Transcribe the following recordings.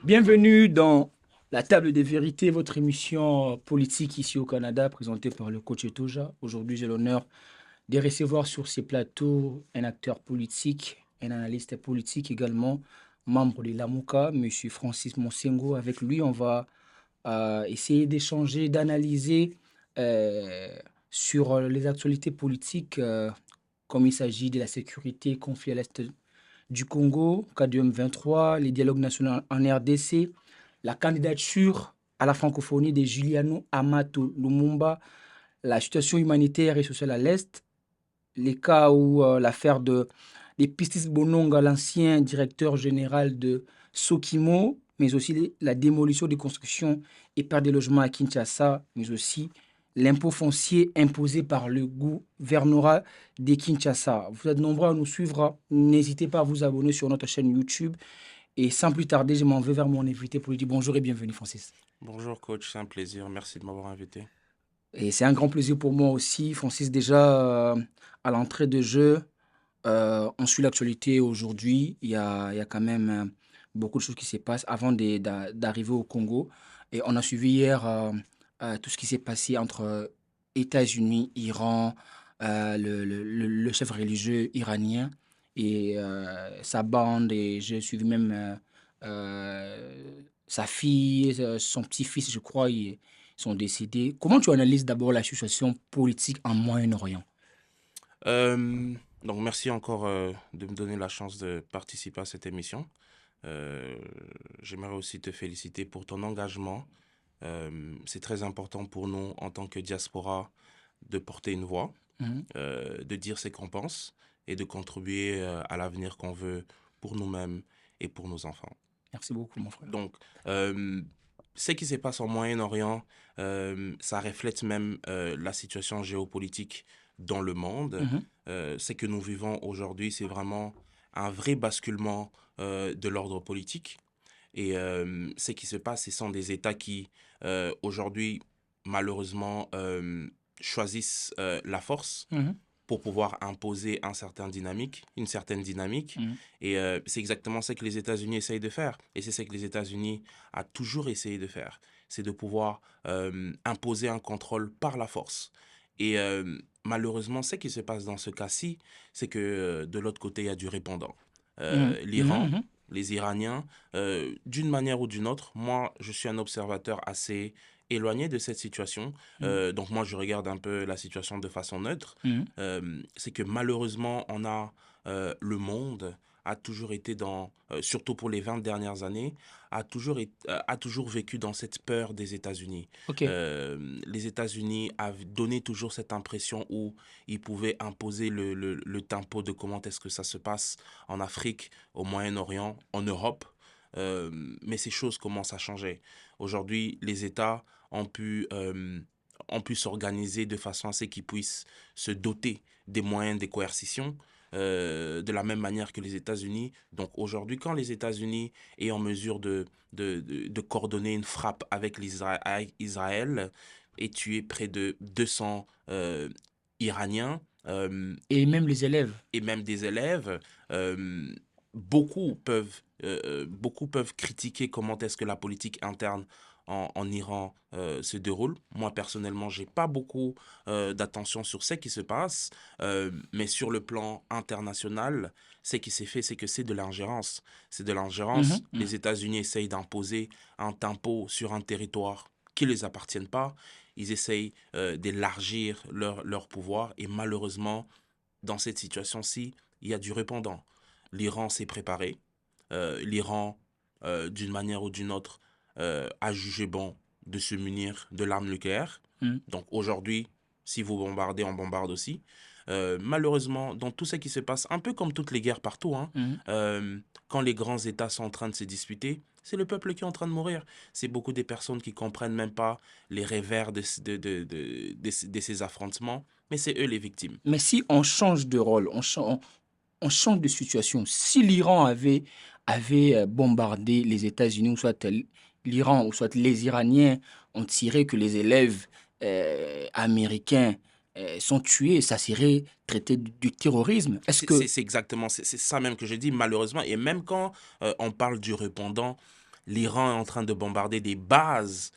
Bienvenue dans la table des vérités, votre émission politique ici au Canada, présentée par le coach Etoja. Aujourd'hui, j'ai l'honneur de recevoir sur ces plateaux un acteur politique, un analyste politique également, membre de l'AMOCA, M. Francis Monsengo. Avec lui, on va essayer d'échanger, d'analyser euh, sur les actualités politiques, comme il s'agit de la sécurité, conflit à l'Est du Congo, KDM 23, les dialogues nationaux en RDC, la candidature à la francophonie de Juliano Amato Lumumba, la situation humanitaire et sociale à l'Est, les cas où l'affaire de Pistis Bononga, l'ancien directeur général de Sokimo, mais aussi la démolition des constructions et perte des logements à Kinshasa, mais aussi l'impôt foncier imposé par le gouvernorat de Kinshasa. Vous êtes nombreux à nous suivre. N'hésitez pas à vous abonner sur notre chaîne YouTube. Et sans plus tarder, je m'en vais vers mon invité pour lui dire bonjour et bienvenue, Francis. Bonjour coach, c'est un plaisir, merci de m'avoir invité. Et c'est un grand plaisir pour moi aussi, Francis. Déjà, à l'entrée de jeu, on suit l'actualité aujourd'hui. Il y a quand même beaucoup de choses qui se passent avant d'arriver au Congo. Et on a suivi hier tout ce qui s'est passé entre États-Unis, Iran, le chef religieux iranien et sa bande. Et j'ai suivi même sa fille, son petit-fils, je crois, ils sont décédés. Comment tu analyses d'abord la situation politique en Moyen-Orient? Euh, donc merci encore de me donner la chance de participer à cette émission. Euh, J'aimerais aussi te féliciter pour ton engagement. C'est très important pour nous en tant que diaspora de porter une voix, Mhm. de dire ce qu'on pense et de contribuer à l'avenir qu'on veut pour nous-mêmes et pour nos enfants. Merci beaucoup, mon frère. Donc, euh, ce qui se passe en Moyen-Orient, ça reflète même la situation géopolitique dans le monde. Mhm. Ce que nous vivons aujourd'hui, c'est vraiment un vrai basculement de l'ordre politique. Et ce qui se passe, ce sont des États qui, aujourd'hui, malheureusement, choisissent la force Mhm. pour pouvoir imposer une certaine dynamique. Mhm. Et c'est exactement ce que les États-Unis essayent de faire. Et c'est ce que les États-Unis a toujours essayé de faire. C'est de pouvoir imposer un contrôle par la force. Et malheureusement, ce qui se passe dans ce cas-ci, c'est que de l'autre côté, il y a du répondant. Mhm. Mhm. L'Iran, Mhm. les Iraniens, d'une manière ou d'une autre, moi, je suis un observateur assez éloigné de cette situation. Mhm. Donc moi, je regarde un peu la situation de façon neutre. Mhm. C'est que malheureusement, le monde a toujours été surtout pour les 20 dernières années, a toujours vécu dans cette peur des États-Unis. Ok. Les États-Unis avaient donné toujours cette impression où ils pouvaient imposer le tempo de comment est-ce que ça se passe en Afrique, au Moyen-Orient, en Europe. Mais ces choses commencent à changer. Aujourd'hui, les États ont pu s'organiser de façon à ce qu'ils puissent se doter des moyens de coercition de la même manière que les États-Unis. Donc aujourd'hui, quand les États-Unis est en mesure de coordonner une frappe avec Israël et tuer près de 200 Iraniens, Et même les élèves. et même des élèves, euh, beaucoup peuvent critiquer comment est-ce que la politique interne en Iran se déroule. Moi, personnellement, j'ai pas beaucoup d'attention sur ce qui se passe, mais sur le plan international, ce qui s'est fait, c'est que c'est de l'ingérence. C'est de l'ingérence. Mhm. Mhm. Les États-Unis essayent d'imposer un tempo sur un territoire qui ne les appartiennent pas. Ils essayent d'élargir leur pouvoir et malheureusement, dans cette situation-ci, il y a du répondant. L'Iran s'est préparé. L'Iran, d'une manière ou d'une autre, a jugé bon de se munir de l'arme nucléaire. Mhm. Donc aujourd'hui, si vous bombardez, on bombarde aussi. Malheureusement, dans tout ce qui se passe, un peu comme toutes les guerres partout, hein, Mhm. quand les grands États sont en train de se disputer, c'est le peuple qui est en train de mourir. C'est beaucoup des personnes qui comprennent même pas les revers de ces affrontements, mais c'est eux les victimes. Mais si on change de rôle, on change de situation, si l'Iran avait bombardé les États-Unis, ou soit l'Iran, ou soit les Iraniens ont tiré que les élèves américains sont tués, ça serait traité du terrorisme. Est-ce que... C'est exactement, c'est ça même que je dis, malheureusement. Et même quand on parle du répondant, l'Iran est en train de bombarder des bases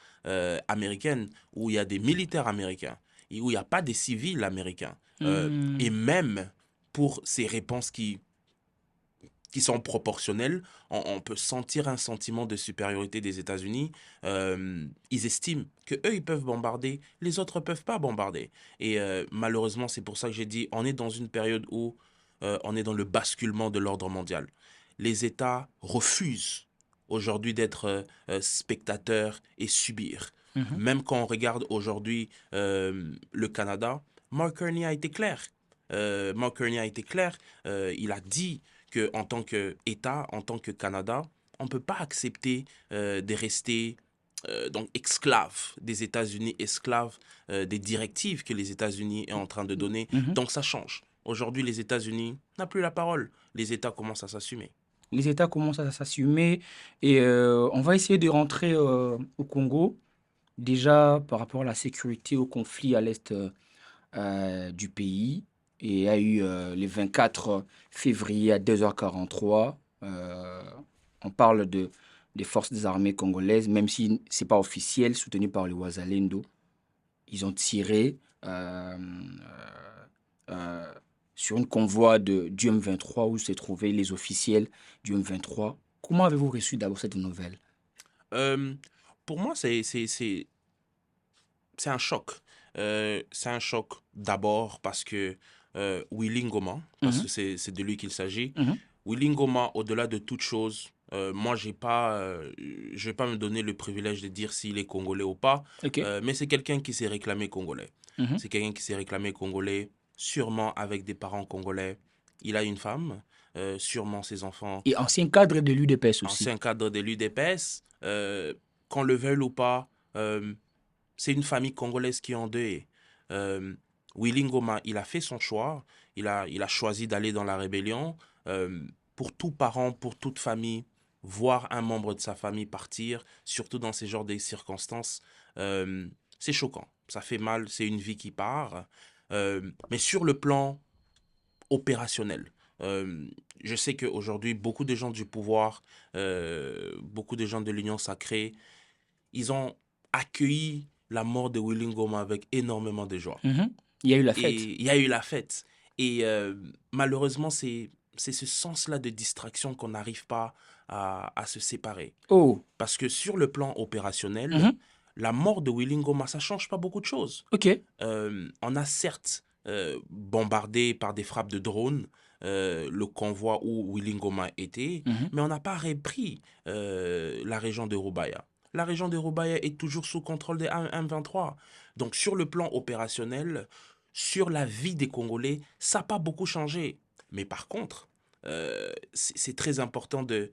américaines où il y a des militaires américains et où il n'y a pas des civils américains. Et même pour ces réponses qui sont proportionnelles, on peut sentir un sentiment de supériorité des États-Unis. Ils estiment que eux ils peuvent bombarder, les autres ne peuvent pas bombarder. Et malheureusement, c'est pour ça que j'ai dit, on est dans une période où on est dans le basculement de l'ordre mondial. Les États refusent aujourd'hui d'être spectateurs et subir. Mhm. Même quand on regarde aujourd'hui le Canada, Mark Carney a été clair. Mark Carney a été clair. Il a dit qu'en tant qu'État, en tant que Canada, on ne peut pas accepter de rester donc esclaves des États-Unis, esclaves des directives que les États-Unis est en train de donner. Mhm. Donc ça change. Aujourd'hui, les États-Unis n'ont plus la parole. Les États commencent à s'assumer. Les États commencent à s'assumer et on va essayer de rentrer au Congo. Déjà, par rapport à la sécurité, au conflit à l'est du pays, et il y a eu le 24 février à 2h43. On parle des forces des armées congolaises, même si ce n'est pas officiel, soutenu par les Wazalendo. Ils ont tiré euh, sur une convoi du M23 où se trouvaient les officiels du M23. Comment avez-vous reçu d'abord cette nouvelle? Euh, pour moi, c'est un choc. C'est un choc d'abord parce que Willy Ngoma, parce que Mhm, c'est de lui qu'il s'agit, mhm, Willy Ngoma, au-delà de toute chose, moi, je vais pas me donner le privilège de dire s'il est congolais ou pas, ok. mais c'est quelqu'un qui s'est réclamé congolais. Mhm. C'est quelqu'un qui s'est réclamé congolais, sûrement avec des parents congolais. Il a une femme, sûrement ses enfants, Et ancien cadre de l'UDPS aussi. ancien cadre de l'UDPS. Qu'on le veuille ou pas, c'est une famille congolaise qui est en deuil. Euh, Willy Ngoma, il a fait son choix. Il a choisi d'aller dans la rébellion. Euh, pour tout parent, pour toute famille, voir un membre de sa famille partir, surtout dans ces genres de circonstances, c'est choquant. Ça fait mal, c'est une vie qui part. Mais sur le plan opérationnel, euh, je sais qu'aujourd'hui, beaucoup de gens du pouvoir, beaucoup de gens de l'Union sacrée, ils ont accueilli la mort de Willy Ngoma avec énormément de joie. Mhm. Il y a eu la fête. Et il y a eu la fête. Et malheureusement, c'est ce sens-là de distraction qu'on n'arrive pas à se séparer. Oh, Parce que sur le plan opérationnel, mhm. la mort de Willy Ngoma, ça ne change pas beaucoup de choses. Ok. On a certes bombardé par des frappes de drones le convoi où Willy Ngoma était, Mhm. mais on n'a pas repris la région de Roubaïa. La région de Roubaïa est toujours sous contrôle des M23. Donc sur le plan opérationnel, sur la vie des Congolais, ça n'a pas beaucoup changé. Mais par contre, c'est très important de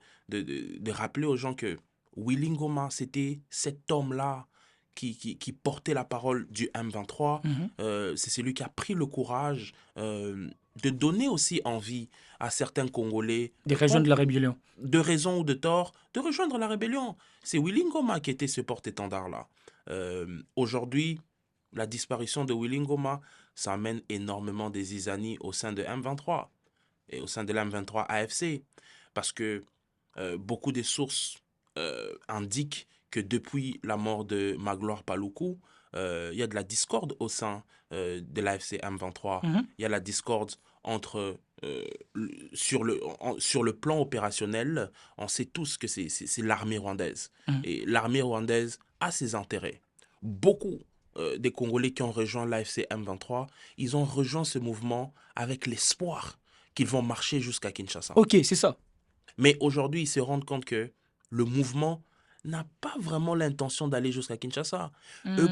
rappeler aux gens que Willy Ngoma, c'était cet homme-là qui portait la parole du M23. Mhm. C'est celui qui a pris le courage de donner aussi envie à certains Congolais, Des régions de la rébellion. de raison ou de tort, de rejoindre la rébellion. C'est Willy Ngoma qui était ce porte-étendard-là. Aujourd'hui, la disparition de Willy Ngoma, ça amène énormément des zizanies au sein de M23 et au sein de l'M23 AFC. Parce que beaucoup de sources indiquent que depuis la mort de Magloire Paloukou, il y a de la discorde au sein de l'AFC M23. Mhm. Il y a la discorde entre sur le plan opérationnel, on sait tous que c'est l'armée rwandaise. Mhm. Et l'armée rwandaise a ses intérêts. Beaucoup des Congolais qui ont rejoint l'AFC M23, ils ont rejoint ce mouvement avec l'espoir qu'ils vont marcher jusqu'à Kinshasa. Ok, c'est ça. Mais aujourd'hui, ils se rendent compte que le mouvement n'a pas vraiment l'intention d'aller jusqu'à Kinshasa.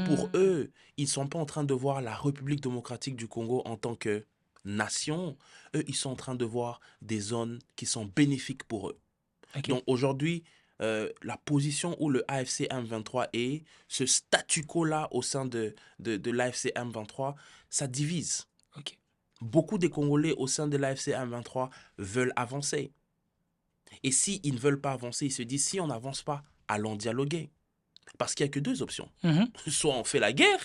Pour Hmm. eux, ils ne sont pas en train de voir la République démocratique du Congo en tant que nation. Eux, ils sont en train de voir des zones qui sont bénéfiques pour eux. Ok. Donc aujourd'hui, la position où le AFC M23 est, ce statu quo-là au sein de l'AFC M23, ça divise. Ok. Beaucoup des Congolais au sein de l'AFC M23 veulent avancer. Et s'ils ne veulent pas avancer, ils se disent, si on n'avance pas, allons dialoguer. Parce qu'il n'y a que deux options. Mhm. Soit on fait la guerre,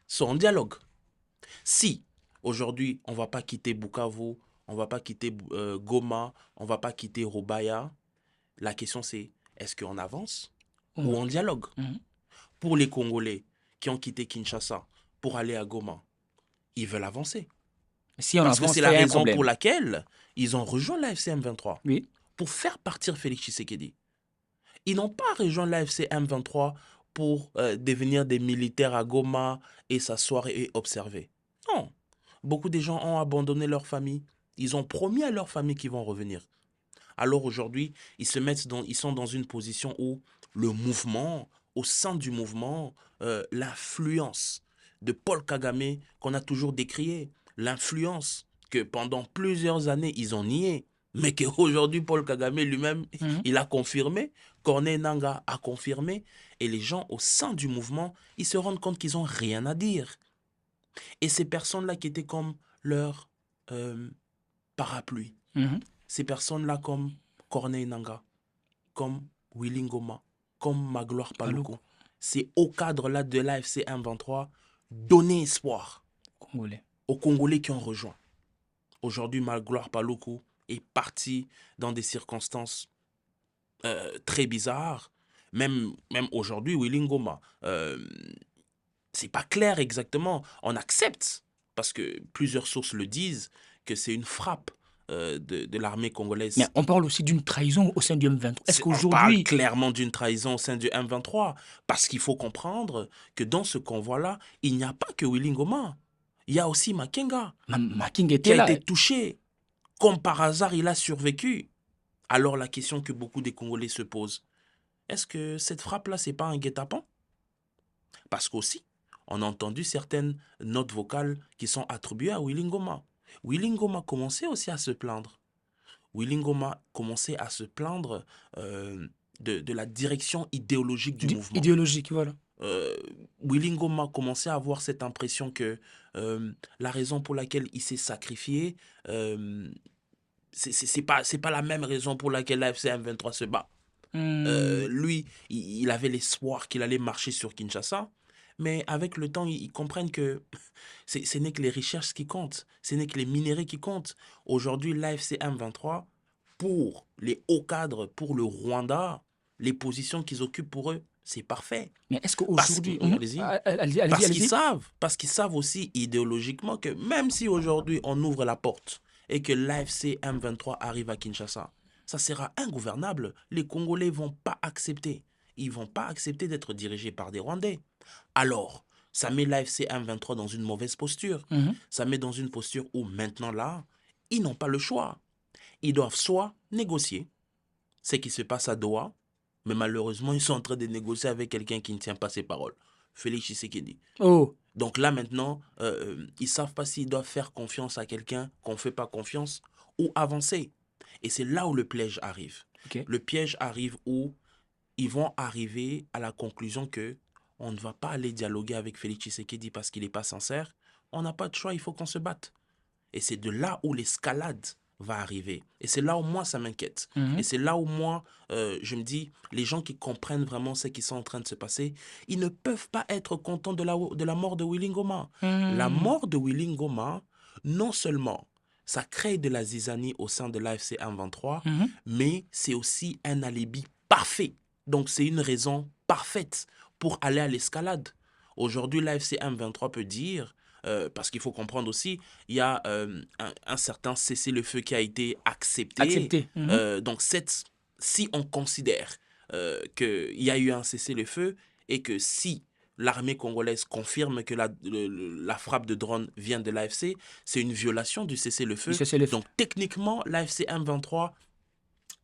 soit on dialogue. Si, aujourd'hui, on ne va pas quitter Bukavu, on ne va pas quitter Goma, on ne va pas quitter Robaya, la question c'est, est-ce qu'on avance Mmh. ou on dialogue? Mmh. Pour les Congolais qui ont quitté Kinshasa pour aller à Goma, ils veulent avancer. Si on Parce que avance c'est pas, la il y a un raison pour problème. laquelle ils ont rejoint l'AFC M23 Oui. pour faire partir Félix Tshisekedi. Ils n'ont pas rejoint l'AFC M23 pour devenir des militaires à Goma et s'asseoir et observer. Non. Beaucoup de gens ont abandonné leur famille. Ils ont promis à leur famille qu'ils vont revenir. Alors aujourd'hui, ils sont dans une position où le mouvement, au sein du mouvement, l'influence de Paul Kagame qu'on a toujours décrié, l'influence que pendant plusieurs années ils ont nié, mais qu'aujourd'hui Paul Kagame lui-même, Mmh. il a confirmé, Corneille Nangaa a confirmé, et les gens au sein du mouvement, ils se rendent compte qu'ils n'ont rien à dire. Et ces personnes-là qui étaient comme leur euh, parapluie, Mmh. ces personnes-là comme Corneille Nangaa, comme Willy Ngoma, comme Magloire Paluku, Paluku, c'est au cadre-là de l'AFC M23 donner espoir Congolais. aux Congolais qui ont rejoint. Aujourd'hui, Magloire Paluku est parti dans des circonstances très bizarres. Même aujourd'hui, Willy Ngoma, c'est pas clair exactement. On accepte, parce que plusieurs sources le disent, que c'est une frappe de l'armée Mais congolaise. on parle aussi d'une trahison au sein du M23. Est-ce On parle qu'aujourd'hui, clairement d'une trahison au sein du M23, parce qu'il faut comprendre que dans ce convoi-là, il n'y a pas que Willy Ngoma. Il y a aussi Makenga, Making qui était a là? été touché. Comme par hasard, il a survécu. Alors la question que beaucoup des Congolais se posent, est-ce que cette frappe-là, c'est pas un guet-apens? Parce qu'aussi, on a entendu certaines notes vocales qui sont attribuées à Willy Ngoma. Willy Ngoma commençait aussi à se plaindre. Willy Ngoma commençait à se plaindre de la direction idéologique du mouvement. Idéologique, voilà. Willy Ngoma commençait à avoir cette impression que la raison pour laquelle il s'est sacrifié, c'est pas la même raison pour laquelle l'AFC M23 se bat. Mmh. Lui, il avait l'espoir qu'il allait marcher sur Kinshasa, mais avec le temps, ils comprennent que ce n'est que les recherches qui comptent, ce n'est que les minéraux qui comptent. Aujourd'hui, l'AFC M23, pour les hauts cadres, pour le Rwanda, les positions qu'ils occupent pour eux, c'est parfait. Mais est-ce qu'aujourd'hui... Oui, allez-y. Allez-y, allez-y, allez-y. Parce qu'ils savent aussi idéologiquement que même si aujourd'hui on ouvre la porte et que l'AFC M23 arrive à Kinshasa, ça sera ingouvernable. Les Congolais vont pas accepter. Ils vont pas accepter d'être dirigés par des Rwandais. Alors, ça met l'AFC M23 dans une mauvaise posture. Mhm. Ça met dans une posture où maintenant là, ils n'ont pas le choix. Ils doivent soit négocier ce qui se passe à Doha, mais malheureusement, ils sont en train de négocier avec quelqu'un qui ne tient pas ses paroles. Félix Tshisekedi. Oh, Donc là maintenant, ils ne savent pas s'ils doivent faire confiance à quelqu'un qu'on ne fait pas confiance ou avancer. Et c'est là où le piège arrive. ok. Le piège arrive où ils vont arriver à la conclusion que on ne va pas aller dialoguer avec Félix Tshisekedi parce qu'il n'est pas sincère. On n'a pas de choix, il faut qu'on se batte. Et c'est de là où l'escalade va arriver. Et c'est là où moi, ça m'inquiète. Mhm. Et c'est là où moi, je me dis, les gens qui comprennent vraiment ce qui est en train de se passer, ils ne peuvent pas être contents de la mort de Willy Ngoma. La Mhm. mort de Willy Ngoma, non seulement ça crée de la zizanie au sein de l'AFC M23, Mhm. mais c'est aussi un alibi parfait. Donc c'est une raison parfaite pour aller à l'escalade. Aujourd'hui, l'AFC M23 peut dire, parce qu'il faut comprendre aussi, il y a un certain cessez-le-feu qui a été accepté. Accepté. Mhm. Donc si on considère qu'il y a eu un cessez-le-feu et que si l'armée congolaise confirme que la frappe de drone vient de l'AFC, c'est une violation du cessez-le-feu. Ça, c'est le... Donc techniquement, l'AFC M23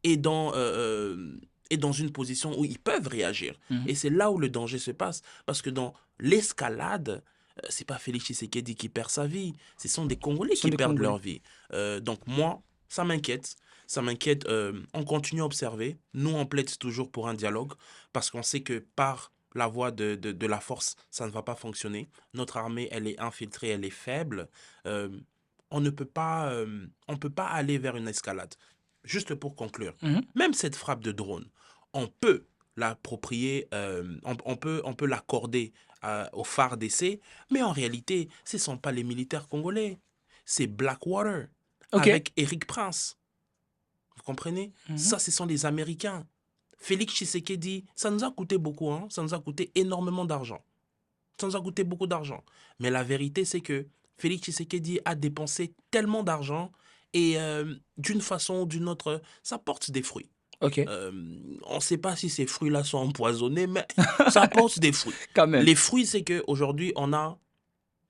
est dans une position où ils peuvent réagir. Mhm. Et c'est là où le danger se passe. Parce que dans l'escalade, c'est pas Félix Tshisekedi qui perd sa vie, ce sont des Congolais Ce sont qui des perdent Congolais. leur vie. Donc moi, ça m'inquiète. Ça m'inquiète. On continue à observer. Nous, on plaide toujours pour un dialogue parce qu'on sait que par la voie de la force, ça ne va pas fonctionner. Notre armée, elle est infiltrée, elle est faible. On ne peut pas, on peut pas aller vers une escalade. Juste pour conclure, Mhm. même cette frappe de drone, on peut l'approprier, on peut l'accorder au phare d'essai, mais en réalité, ce ne sont pas les militaires congolais, c'est Blackwater Ok. avec Eric Prince. Vous comprenez? Mhm. Ça, ce sont les Américains. Félix Tshisekedi, ça nous a coûté beaucoup, hein? Ça nous a coûté énormément d'argent. Ça nous a coûté beaucoup d'argent. Mais la vérité, c'est que Félix Tshisekedi a dépensé tellement d'argent et d'une façon ou d'une autre, ça porte des fruits. Ok, On ne sait pas si ces fruits-là sont empoisonnés, mais ça porte des fruits. quand même. Les fruits, c'est qu'aujourd'hui, on n'a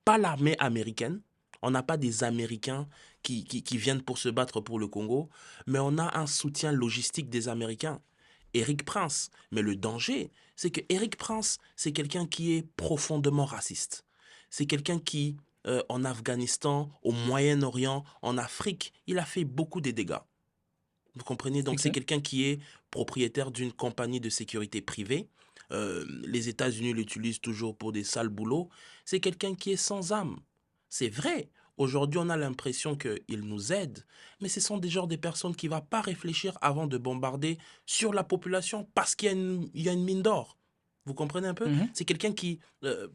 pas l'armée américaine, on n'a pas des Américains qui viennent pour se battre pour le Congo, mais on a un soutien logistique des Américains. Éric Prince. Mais le danger, c'est que Éric Prince, c'est quelqu'un qui est profondément raciste. C'est quelqu'un qui, en Afghanistan, au Moyen-Orient, en Afrique, il a fait beaucoup de dégâts. Vous comprenez? Donc, c'est Ok. quelqu'un qui est propriétaire d'une compagnie de sécurité privée. Les États-Unis l'utilisent toujours pour des sales boulots. C'est quelqu'un qui est sans âme. C'est vrai. Aujourd'hui, on a l'impression qu'il nous aide, mais ce sont des genres de personnes qui ne vont pas réfléchir avant de bombarder sur la population parce il y a une mine d'or. Vous comprenez un peu? Mhm. C'est quelqu'un qui,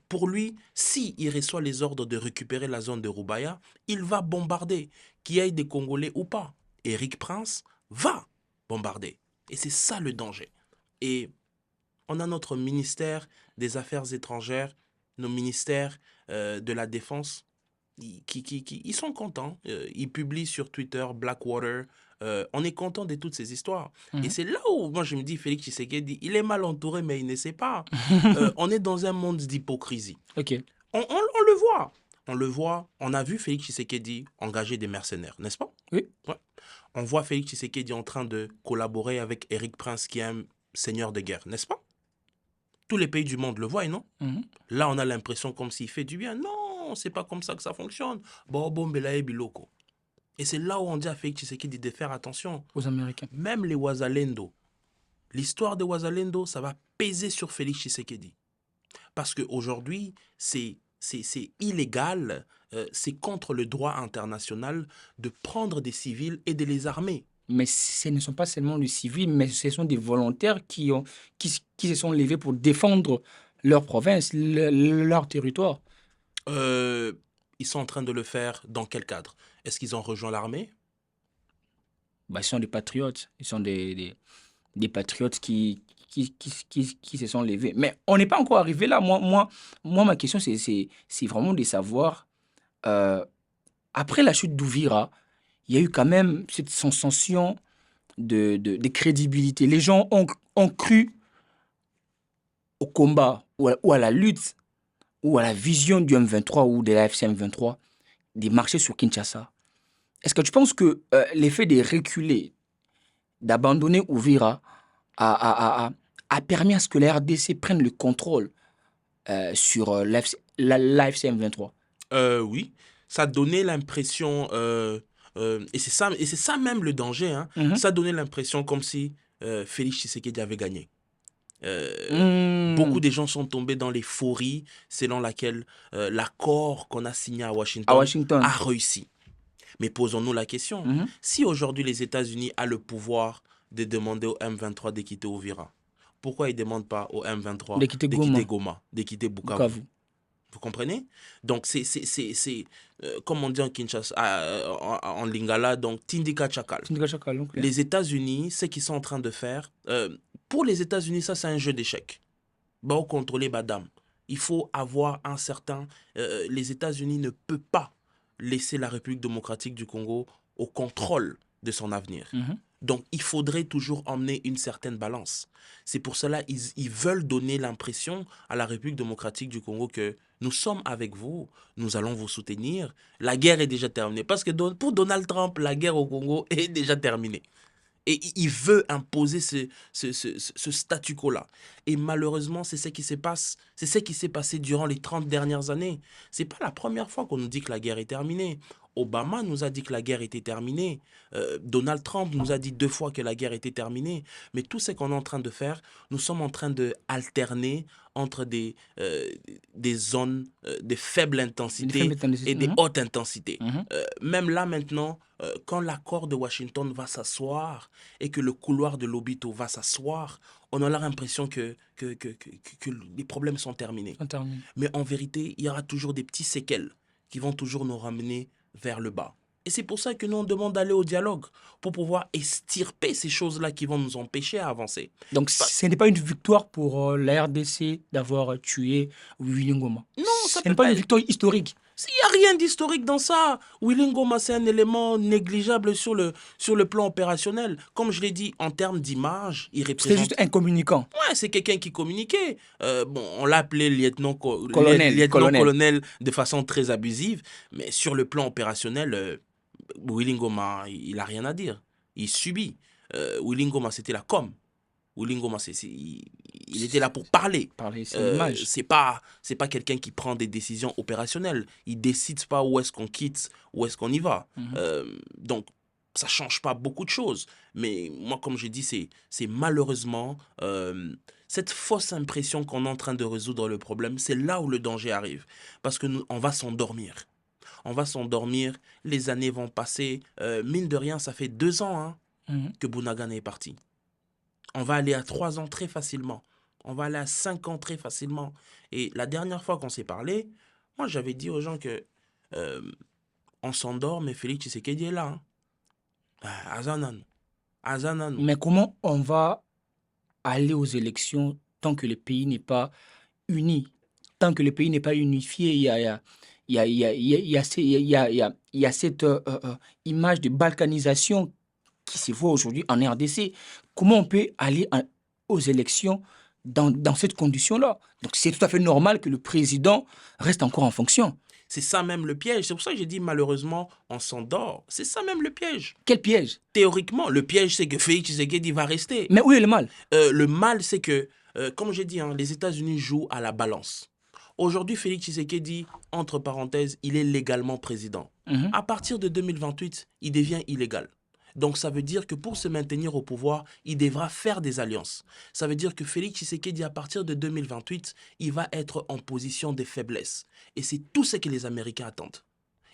pour lui, si il reçoit les ordres de récupérer la zone de Roubaïa, il va bombarder, qu'il y ait des Congolais ou pas. Éric Prince va bombarder. Et c'est ça le danger. Et on a notre ministère des Affaires étrangères, nos ministères de la Défense, ils sont contents. Ils publient sur Twitter Blackwater. On est content de toutes ces histoires. Et Mhm. c'est là où moi je me dis, Félix Tshisekedi, il est mal entouré, mais il ne sait pas. On est dans un monde d'hypocrisie. Ok. On le voit. On le voit. On a vu Félix Tshisekedi engager des mercenaires, n'est-ce pas? Oui. Ouais. On voit Félix Tshisekedi en train de collaborer avec Éric Prince, qui est un seigneur de guerre, n'est-ce pas? Tous les pays du monde le voient, non? Mhm. Là, on a l'impression comme s'il fait du bien. Non, c'est pas comme ça que ça fonctionne. Bon, bon, belaye biloko. Et c'est là où on dit à Félix Tshisekedi de faire attention. Aux Américains. Même les Ouazalendo, l'histoire des Ouazalendo, ça va peser sur Félix Tshisekedi. Parce qu'aujourd'hui, c'est illégal, c'est contre le droit international de prendre des civils et de les armer. Mais ce ne sont pas seulement les civils, mais ce sont des volontaires qui se sont levés pour défendre leur province, leur territoire. Euh, Ils sont en train de le faire dans quel cadre? Est-ce qu'ils ont rejoint l'armée? Bah, ils sont des patriotes. Ils sont des patriotes qui se sont levés. Mais on n'est pas encore arrivé là. Moi ma question, c'est vraiment de savoir, euh, après la chute d'Ouvira, il y a eu quand même cette sensation de crédibilité. Les gens ont cru au combat ou à la lutte ou à la vision du M23 ou de la FC M23 de marcher sur Kinshasa. Est-ce que tu penses que l'effet de reculer, d'abandonner Ouvira a permis à ce que la RDC prenne le contrôle sur l'AFC M23? Oui, ça donnait l'impression, et c'est ça même le danger, hein, Mhm. ça donnait l'impression comme si Félix Tshisekedi avait gagné. Beaucoup Hmm. de gens sont tombés dans l'euphorie selon laquelle l'accord qu'on a signé à À Washington a Washington. réussi. Mais posons-nous la question, Mhm. si aujourd'hui les États-Unis ont le pouvoir de demander au M23 de quitter Ovira, pourquoi ils ne demandent pas au M23 De quitter de quitter Goma, Goma, de quitter Bukavu? Bukavu. Vous comprenez? Donc, comme on dit en Kinshasa, en Lingala, donc Tindika Chakal. Tindika Chakal, ok. Les États-Unis, ce qu'ils sont en train de faire, pour les États-Unis, ça, c'est un jeu d'échecs. Bon, contrôler madame. Il faut avoir un certain. Les États-Unis ne peuvent pas laisser la République démocratique du Congo au contrôle de son avenir. Mhm. Donc, il faudrait toujours emmener une certaine balance. C'est pour cela ils veulent donner l'impression à la République démocratique du Congo que nous sommes avec vous, nous allons vous soutenir. La guerre est déjà terminée. Parce que pour Donald Trump, la guerre au Congo est déjà terminée. Et il veut imposer ce statu quo-là. Et malheureusement, c'est ce qui se passe. C'est ce qui s'est passé durant les 30 dernières années. C'est pas la première fois qu'on nous dit que la guerre est terminée. Obama nous a dit que la guerre était terminée. Donald Trump nous a dit 2 fois que la guerre était terminée. Mais tout ce qu'on est en train de faire, nous sommes en train de alterner entre des zones de faible Une faible intensité et intensité. des Mhm. hautes intensités. Mhm. Même là maintenant, quand l'accord de Washington va s'asseoir et que le couloir de l'Obito va s'asseoir, on a l'impression que les problèmes sont terminés. On termine. Mais en vérité, il y aura toujours des petits séquelles qui vont toujours nous ramener vers le bas. Et c'est pour ça que nous, on demande d'aller au dialogue, pour pouvoir extirper ces choses-là qui vont nous empêcher à avancer. Donc, Pas- ce n'est pas une victoire pour la RDC d'avoir tué Willy Ngoma. Non, ça Ce peut n'est pas pas une être. victoire historique. Il n'y a rien d'historique dans ça. Willy Ngoma, c'est un élément négligeable sur le plan opérationnel. Comme je l'ai dit, en termes d'image, il C'était juste représente. un communicant. Ouais, c'est quelqu'un qui communiquait. Bon, on l'a appelé Colonel, colonel. lieutenant-colonel de façon très abusive, mais sur le plan opérationnel, Willy Ngoma, il n'a rien à dire. Il subit. Willy Ngoma, c'était la com. Willy Ngoma, il était là pour parler. Parler, c'est l'image. C'est pas quelqu'un qui prend des décisions opérationnelles. Il décide pas où est-ce qu'on quitte, où est-ce qu'on y va. Donc, ça change pas beaucoup de choses. Mais moi, comme je dis, c'est malheureusement cette fausse impression qu'on est en train de résoudre le problème. C'est là où le danger arrive. Parce que on va s'endormir. On va s'endormir. Les années vont passer. Mine de rien, ça fait 2 ans que Bounagana est parti. On va aller à 3 ans très facilement. On va aller à 5 ans très facilement. Et la dernière fois qu'on s'est parlé, moi, j'avais dit aux gens que on s'endort, mais Félix Tshisekedi est là. Azanan. Mais comment on va aller aux élections tant que le pays n'est pas uni, tant que le pays n'est pas unifié? Il y a cette image de balkanisation qui se voit aujourd'hui en RDC. Comment on peut aller aux élections dans cette condition-là? Donc c'est tout à fait normal que le président reste encore en fonction. C'est ça même le piège. C'est pour ça que j'ai dit malheureusement, on s'endort. C'est ça même le piège. Quel piège? Théoriquement, le piège, c'est que Félix Tshisekedi va rester. Mais où est le mal? Le mal, c'est que, comme j'ai dit, les États-Unis jouent à la balance. Aujourd'hui, Félix Tshisekedi, entre parenthèses, il est légalement président. À partir de 2028, il devient illégal. Donc ça veut dire que pour se maintenir au pouvoir, il devra faire des alliances. Ça veut dire que Félix Tshisekedi, à partir de 2028, il va être en position de faiblesse. Et c'est tout ce que les Américains attendent.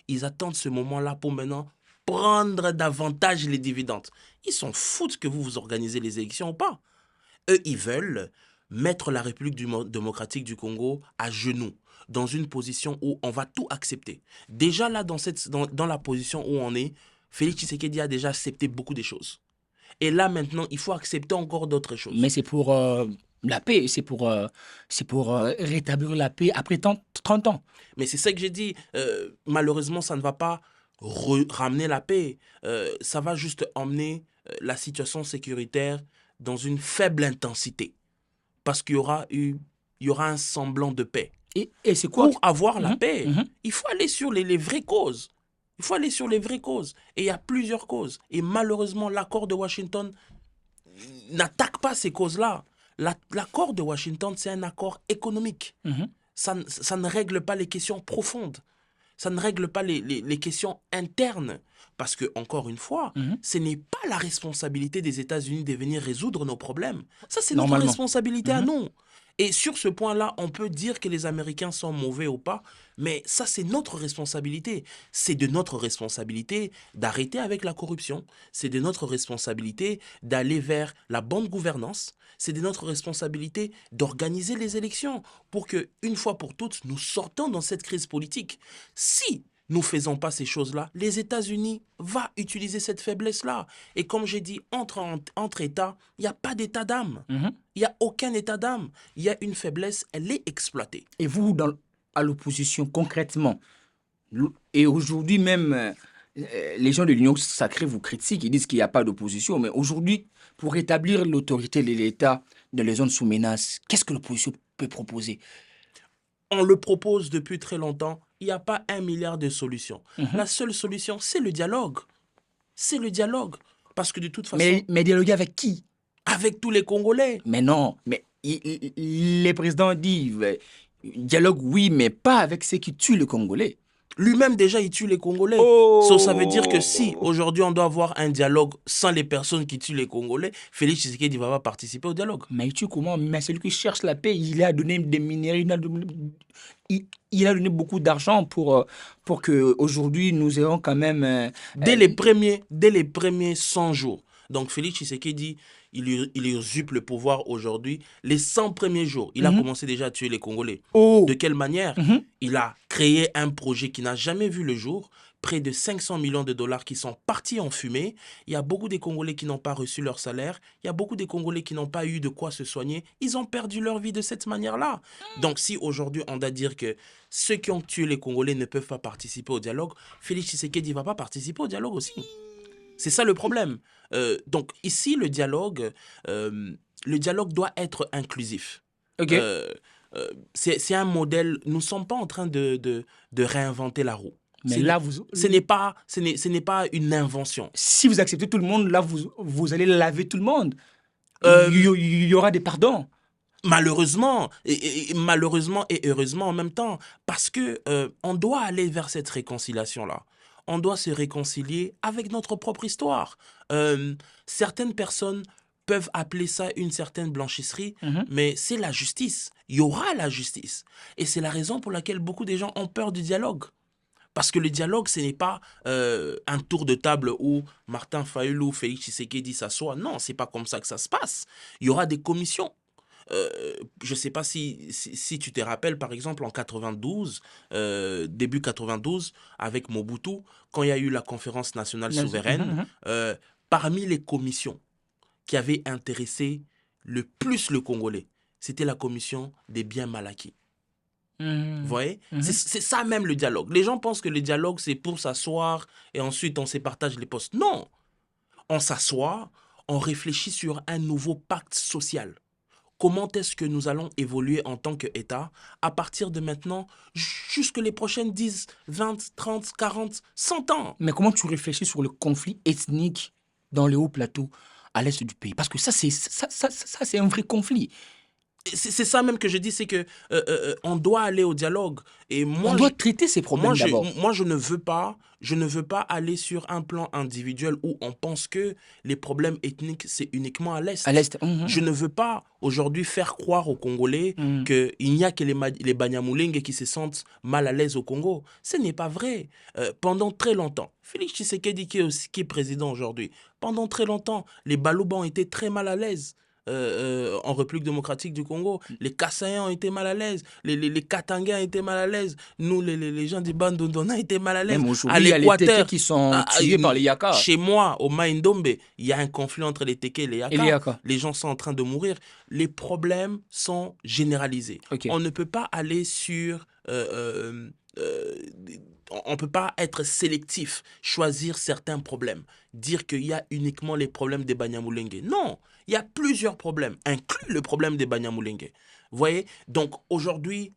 Ils attendent ce moment-là pour maintenant prendre davantage les dividendes. Ils s'en foutent que vous organisez les élections ou pas. Eux, ils veulent mettre la République démocratique du Congo à genoux, dans une position où on va tout accepter. Déjà là, dans la position où on est, Félix Tshisekedi a déjà accepté beaucoup de choses. Et là, maintenant, il faut accepter encore d'autres choses. Mais c'est pour la paix, c'est pour rétablir la paix après 30 ans. Mais c'est ça que j'ai dit. Malheureusement, ça ne va pas ramener la paix. Ça va juste emmener la situation sécuritaire dans une faible intensité. Parce qu'il y aura un semblant de paix. Et c'est quoi? Pour avoir la paix, il faut aller sur les vraies causes. Il faut aller sur les vraies causes. Et il y a plusieurs causes. Et malheureusement, l'accord de Washington n'attaque pas ces causes-là. L'accord de Washington, c'est un accord économique. Ça ne règle pas les questions profondes. Ça ne règle pas les questions internes. Parce que, encore une fois, ce n'est pas la responsabilité des États-Unis de venir résoudre nos problèmes. Ça, c'est notre responsabilité à nous. Et sur ce point-là, on peut dire que les Américains sont mauvais ou pas, mais ça, c'est notre responsabilité. C'est de notre responsabilité d'arrêter avec la corruption. C'est de notre responsabilité d'aller vers la bonne gouvernance. C'est de notre responsabilité d'organiser les élections pour que, une fois pour toutes, nous sortons dans cette crise politique. Si nous ne faisons pas ces choses-là, les États-Unis vont utiliser cette faiblesse-là. Et comme j'ai dit, entre États, il n'y a pas d'état d'âme. Il n'y a aucun état d'âme. Il y a une faiblesse, elle est exploitée. Et vous, à l'opposition, concrètement, et aujourd'hui même, les gens de l'Union sacrée vous critiquent, ils disent qu'il n'y a pas d'opposition. Mais aujourd'hui, pour rétablir l'autorité de l'État dans les zones sous menace, qu'est-ce que l'opposition peut proposer? On le propose depuis très longtemps. Il n'y a pas 1 milliard de solutions. La seule solution, c'est le dialogue. C'est le dialogue. Parce que de toute façon... Mais dialoguer avec qui? Avec tous les Congolais. Mais non. Mais les présidents disent dialogue, oui, mais pas avec ceux qui tuent les Congolais. Lui-même, déjà, il tue les Congolais. Ça veut dire que si, aujourd'hui, on doit avoir un dialogue sans les personnes qui tuent les Congolais, Félix Tshisekedi ne va pas participer au dialogue. Mais il tue comment? Mais celui qui cherche la paix, il a donné des minéraux, il a donné beaucoup d'argent pour qu'aujourd'hui, nous ayons quand même... Dès les premiers 100 jours. Donc, Félix Tshisekedi, il usurpe le pouvoir aujourd'hui. Les 100 premiers jours, il a commencé déjà à tuer les Congolais. De quelle manière? Il a créé un projet qui n'a jamais vu le jour, près de 500 millions de dollars qui sont partis en fumée. Il y a beaucoup des Congolais qui n'ont pas reçu leur salaire. Il y a beaucoup des Congolais qui n'ont pas eu de quoi se soigner. Ils ont perdu leur vie de cette manière-là. Donc si aujourd'hui on doit dire que ceux qui ont tué les Congolais ne peuvent pas participer au dialogue, Félix Tshisekedi ne va pas participer au dialogue aussi. C'est ça le problème. Donc ici, le dialogue doit être inclusif. Ok. C'est un modèle. Nous ne sommes pas en train de réinventer la roue. Mais là, vous, Ce n'est pas une invention. si vous acceptez tout le monde, là, vous allez laver tout le monde. Euh, Il y aura des pardons. Malheureusement, malheureusement et heureusement en même temps, parce que on doit aller vers cette réconciliation-là. On doit se réconcilier avec notre propre histoire. Certaines personnes peuvent appeler ça une certaine blanchisserie, mais c'est la justice. Il y aura la justice. Et c'est la raison pour laquelle beaucoup de gens ont peur du dialogue. Parce que le dialogue, ce n'est pas un tour de table où Martin Fayulu, Félix Tshisekedi s'assoient. Non, c'est pas comme ça que ça se passe. Il y aura des commissions. Je ne sais pas si tu te rappelles, par exemple, en 92, début 92, avec Mobutu, quand il y a eu la conférence nationale souveraine, parmi les commissions qui avaient intéressé le plus le Congolais, c'était la commission des biens mal acquis. Vous voyez, c'est ça même le dialogue. Les gens pensent que le dialogue, c'est pour s'asseoir et ensuite on se partage les postes. Non, on s'assoit, on réfléchit sur un nouveau pacte social. Comment est-ce que nous allons évoluer en tant qu'État à partir de maintenant jusque les prochaines 10, 20, 30, 40, 100 ans? Mais comment tu réfléchis sur le conflit ethnique dans les hauts plateaux à l'est du pays? Parce que ça, c'est un vrai conflit. C'est ça même que je dis, c'est que on doit aller au dialogue. Et moi, on doit traiter ces problèmes d'abord. Moi, je ne veux pas aller sur un plan individuel où on pense que les problèmes ethniques, c'est uniquement à l'Est. À l'Est. Je ne veux pas aujourd'hui faire croire aux Congolais qu'il n'y a que les Banyamulenge qui se sentent mal à l'aise au Congo. Ce n'est pas vrai. Pendant très longtemps, Félix Tshisekedi qui est président aujourd'hui, pendant très longtemps, les Balouba ont été très mal à l'aise. En République démocratique du Congo, les Kassaïens ont été mal à l'aise, les Katangais ont été mal à l'aise, nous les gens du Bandondona ont été mal à l'aise. Même aujourd'hui, il y a les Téké qui sont tués par les Yaka. Chez moi, au Maïndombe, il y a un conflit entre les Téké et les Yaka. Les gens sont en train de mourir. Les problèmes sont généralisés. On ne peut pas aller sur... on ne peut pas être sélectif, choisir certains problèmes, dire qu'il y a uniquement les problèmes des Banyamulenge. Non, il y a plusieurs problèmes, inclus le problème des Banyamulenge. Vous voyez? Donc aujourd'hui,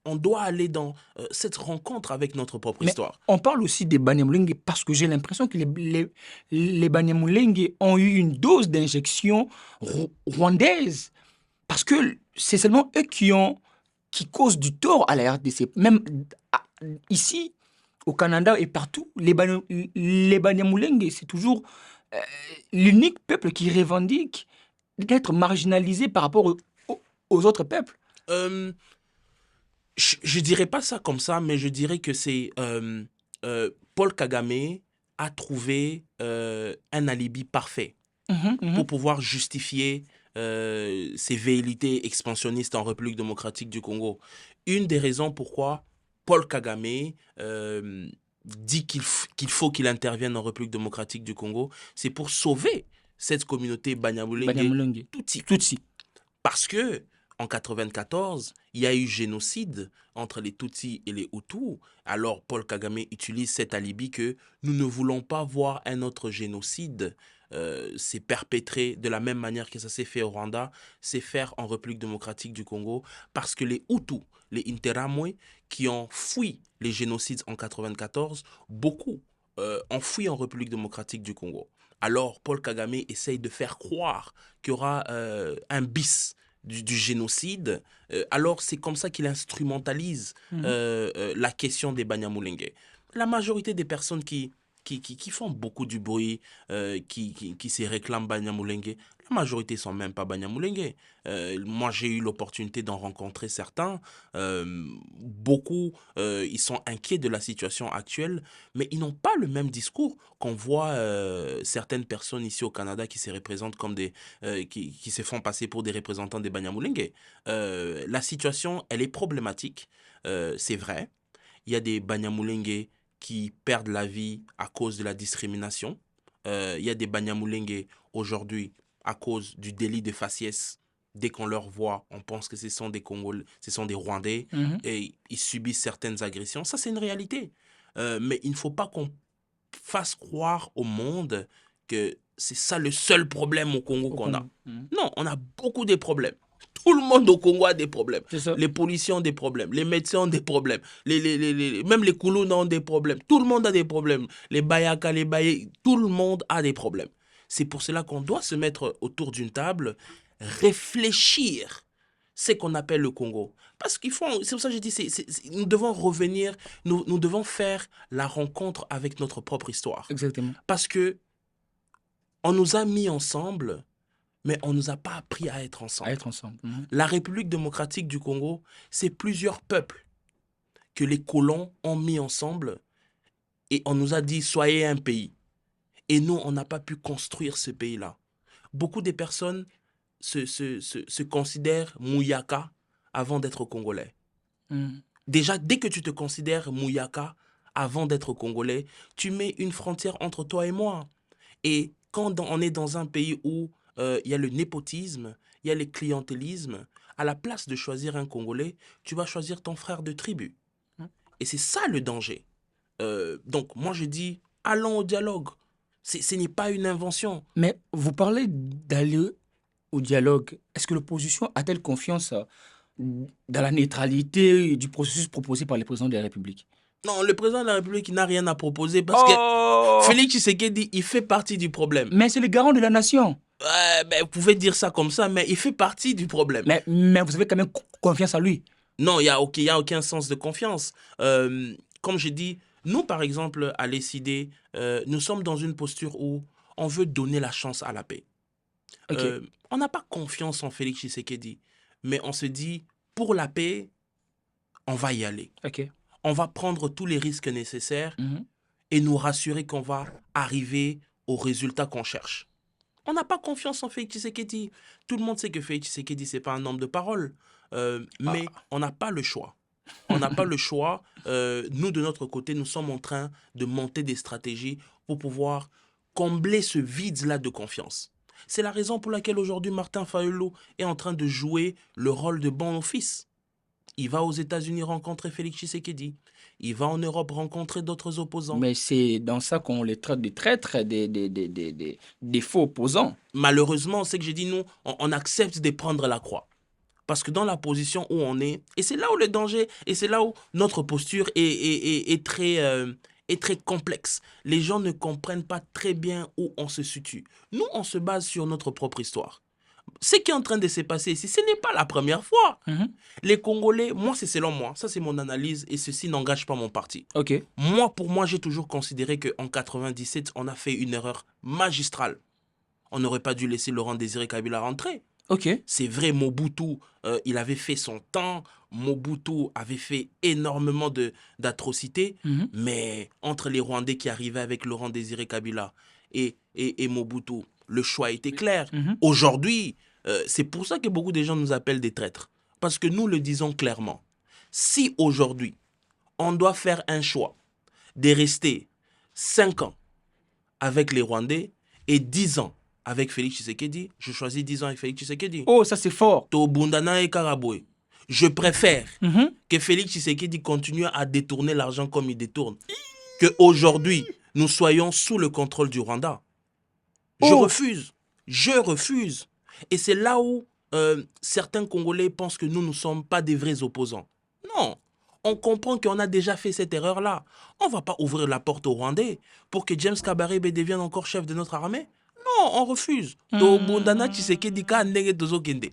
on doit aller dans cette rencontre avec notre propre histoire. On parle aussi des Banyamulenge parce que j'ai l'impression que les Banyamulenge ont eu une dose d'injection rwandaise. Parce que c'est seulement eux qui causent du tort à la RDC. Même ici, au Canada et partout, les Banyamulenge, c'est toujours l'unique peuple qui revendique d'être marginalisé par rapport aux autres peuples. Je dirais pas ça comme ça, mais je dirais que c'est Paul Kagame a trouvé un alibi parfait pour pouvoir justifier ses velléités expansionnistes en République démocratique du Congo. Une des raisons pourquoi Paul Kagame dit qu'il faut qu'il intervienne en République démocratique du Congo, c'est pour sauver cette communauté Banyamulenge Tutsi. Parce que en 94, il y a eu génocide entre les Tutsis et les Hutus. Alors Paul Kagame utilise cet alibi que nous ne voulons pas voir un autre génocide s'est perpétré de la même manière que ça s'est fait au Rwanda, c'est faire en République démocratique du Congo, parce que les Hutus, les Interamwe, qui ont fui les génocides en 94, beaucoup ont fui en République démocratique du Congo. Alors Paul Kagame essaye de faire croire qu'il y aura un bis du génocide. Alors c'est comme ça qu'il instrumentalise la question des Banyamulenge. La majorité des personnes qui font beaucoup du bruit, qui se réclament Banyamulenge, la majorité ne sont même pas Banyamulenge. Moi, j'ai eu l'opportunité d'en rencontrer certains. Beaucoup, ils sont inquiets de la situation actuelle, mais ils n'ont pas le même discours qu'on voit certaines personnes ici au Canada qui se représentent comme qui se font passer pour des représentants des Banyamulenge. La situation, elle est problématique, c'est vrai. Il y a des Banyamulenge qui perdent la vie à cause de la discrimination. Il y a des Banyamulenge aujourd'hui à cause du délit de faciès. Dès qu'on leur voit, on pense que ce sont des Congolais, ce sont des Rwandais Mhm. et ils subissent certaines agressions. Ça, c'est une réalité. Mais il ne faut pas qu'on fasse croire au monde que c'est ça le seul problème au Congo Au qu'on a. Congo. Mhm. Non, on a beaucoup de problèmes. Tout le monde au Congo a des problèmes. C'est ça. Les policiers ont des problèmes. Les médecins ont des problèmes. Même les Koulouna ont des problèmes. Tout le monde a des problèmes. Les Bayaka, les Bayé, tout le monde a des problèmes. C'est pour cela qu'on doit se mettre autour d'une table, réfléchir ce qu'on appelle le Congo. Parce qu'il faut, c'est pour ça que je dis, nous devons revenir, nous devons faire la rencontre avec notre propre histoire. Exactement. Parce que on nous a mis ensemble, mais on ne nous a pas appris à être À ensemble. être ensemble. Mhm. La République démocratique du Congo, c'est plusieurs peuples que les colons ont mis ensemble et on nous a dit soyez un pays. Et nous, on n'a pas pu construire ce pays-là. Beaucoup de personnes se considèrent Mouyaka avant d'être Congolais. Mhm. Déjà, dès que tu te considères Mouyaka avant d'être Congolais, tu mets une frontière entre toi et moi. Et quand on est dans un pays où il y a le népotisme, il y a le clientélisme, à la place de choisir un Congolais, tu vas choisir ton frère de tribu. Mhm. Et c'est ça le danger. Donc, moi, je dis, allons au dialogue. Ce n'est pas une invention. Mais vous parlez d'aller au dialogue. Est-ce que l'opposition a-t-elle confiance dans la neutralité du processus proposé par le président de la République? Non, le président de la République n'a rien à proposer parce que Oh! Félix Tshisekedi, il fait partie du problème. Mais c'est le garant de la nation. Ben, vous pouvez dire ça comme ça, mais il fait partie du problème. Mais vous avez quand même confiance en lui. Non, il y a aucun sens de confiance. Comme je dis, nous, par exemple, à l'ECD, nous sommes dans une posture où on veut donner la chance à la paix. Ok. On n'a pas confiance en Félix Tshisekedi, mais on se dit, pour la paix, on va y aller. Ok. On va prendre tous les risques nécessaires Mhm. et nous rassurer qu'on va arriver au résultat qu'on cherche. On n'a pas confiance en Félix Tshisekedi. Tout le monde sait que Félix Tshisekedi, ce n'est pas un homme de parole. Mais on n'a pas le choix. On n'a pas le choix. Nous, de notre côté, nous sommes en train de monter des stratégies pour pouvoir combler ce vide-là de confiance. C'est la raison pour laquelle aujourd'hui, Martin Fayulu est en train de jouer le rôle de bon office. Il va aux États-Unis rencontrer Félix Tshisekedi. Il va en Europe rencontrer d'autres opposants. Mais c'est dans ça qu'on les traite de traîtres, des faux opposants. Malheureusement, c'est que j'ai dit, nous, on accepte de prendre la croix. Parce que dans la position où on est, et c'est là où le danger, et c'est là où notre posture est très complexe. Les gens ne comprennent pas très bien où on se situe. Nous, on se base sur notre propre histoire. Ce qui est en train de se passer ici, ce n'est pas la première fois. Mhm. Les Congolais, moi, c'est selon moi, ça c'est mon analyse, et ceci n'engage pas mon parti. Ok. Moi, pour moi, j'ai toujours considéré qu'en 97, on a fait une erreur magistrale. On n'aurait pas dû laisser Laurent Désiré Kabila rentrer. Ok. C'est vrai, Mobutu, il avait fait son temps. Mobutu avait fait énormément d'atrocités. Mhm. Mais entre les Rwandais qui arrivaient avec Laurent Désiré Kabila et Mobutu, le choix était clair. Mhm. Aujourd'hui, c'est pour ça que beaucoup de gens nous appellent des traîtres. Parce que nous le disons clairement. Si aujourd'hui, on doit faire un choix de rester 5 ans avec les Rwandais et 10 ans avec Félix Tshisekedi, je choisis 10 ans avec Félix Tshisekedi. Oh, ça c'est fort. Tobundana et Karaboué. Je préfère Mhm. que Félix Tshisekedi continue à détourner l'argent comme il détourne. Qu'aujourd'hui, nous soyons sous le contrôle du Rwanda. Je Oh. refuse. Je refuse. Et c'est là où certains Congolais pensent que nous ne sommes pas des vrais opposants. Non. On comprend qu'on a déjà fait cette erreur-là. On ne va pas ouvrir la porte aux Rwandais pour que James Kabarebe devienne encore chef de notre armée. Non, on refuse. Tobundana Tshisekedi ka ndenge tozokende.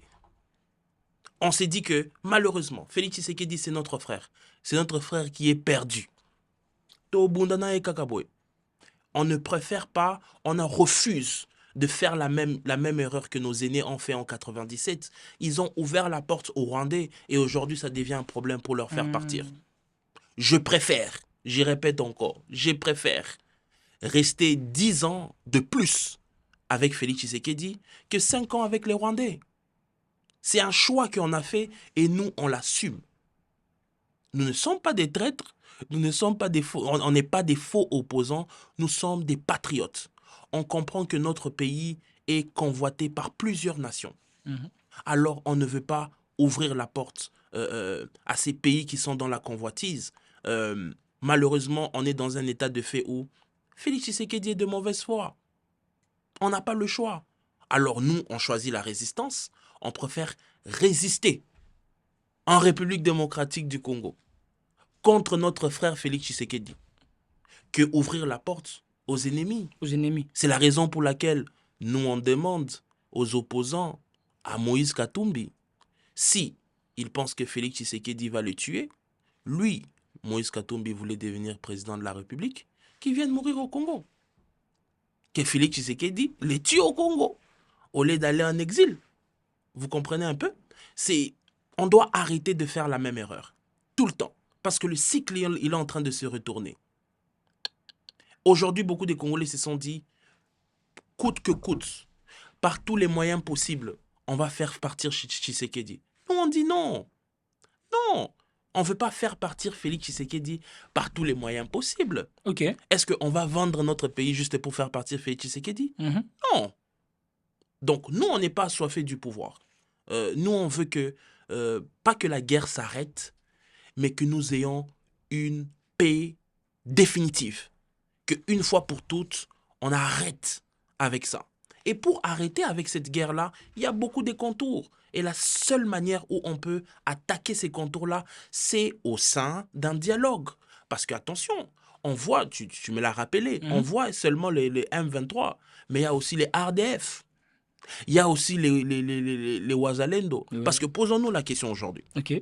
On s'est dit que, malheureusement, Félix Tshisekedi, c'est notre frère. C'est notre frère qui est perdu. Tobundana et Kakaboué. On ne préfère pas, on en refuse de faire la même erreur que nos aînés ont fait en 97. Ils ont ouvert la porte aux Rwandais et aujourd'hui, ça devient un problème pour leur faire partir. Je préfère, j'y répète encore, je préfère rester 10 ans de plus avec Félix Tshisekedi que 5 ans avec les Rwandais. C'est un choix qu'on a fait et nous, on l'assume. Nous ne sommes pas des traîtres, nous ne sommes pas des faux, on n'est pas des faux opposants, nous sommes des patriotes. On comprend que notre pays est convoité par plusieurs nations. Mhm. Alors on ne veut pas ouvrir la porte à ces pays qui sont dans la convoitise. Malheureusement, on est dans un état de fait où Félix Tshisekedi est de mauvaise foi. On n'a pas le choix. Alors nous, on choisit la résistance, on préfère résister en République démocratique du Congo contre notre frère Félix Tshisekedi que ouvrir la porte aux ennemis. Aux ennemis. C'est la raison pour laquelle nous, on demande aux opposants, à Moïse Katumbi, si il pense que Félix Tshisekedi va le tuer, lui, Moïse Katumbi voulait devenir président de la République, qu'il vienne mourir au Congo. Que Félix Tshisekedi les tue au Congo, au lieu d'aller en exil. Vous comprenez un peu? On doit arrêter de faire la même erreur, tout le temps, parce que le cycle, il est en train de se retourner. Aujourd'hui, beaucoup de Congolais se sont dit, coûte que coûte, par tous les moyens possibles, on va faire partir Tshisekedi. Nous, on dit non. Non. On ne veut pas faire partir Félix Tshisekedi par tous les moyens possibles. Ok. Est-ce qu'on va vendre notre pays juste pour faire partir Félix Tshisekedi? Non. Donc, nous, on n'est pas assoiffés du pouvoir. Nous, on veut que, pas que la guerre s'arrête, mais que nous ayons une paix définitive. Qu'une fois pour toutes, on arrête avec ça. Et pour arrêter avec cette guerre-là, il y a beaucoup de contours. Et la seule manière où on peut attaquer ces contours-là, c'est au sein d'un dialogue. Parce que, attention, on voit, tu me l'as rappelé, on voit seulement les M23, mais il y a aussi les RDF. Il y a aussi les Wazalendo. Oui. Parce que posons-nous la question aujourd'hui. Ok.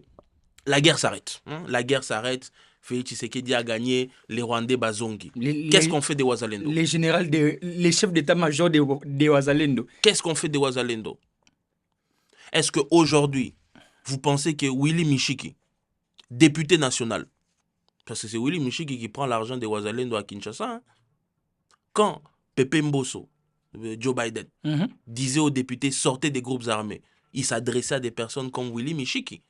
La guerre s'arrête. La guerre s'arrête. Félix Tshisekedi a gagné, les Rwandais Bazongi. Les- Qu'est-ce qu'on fait des Wazalendo? les chefs d'état-major des Wazalendo. Qu'est-ce qu'on fait des Wazalendo? Est-ce qu'aujourd'hui, vous pensez que Willy Michiki, député national, parce que c'est Willy Michiki qui prend l'argent des Wazalendo à Kinshasa, hein, quand Pepe Mbosso, Joe Biden, disait aux députés sortez des groupes armés, il s'adressait à des personnes comme Willy Michiki.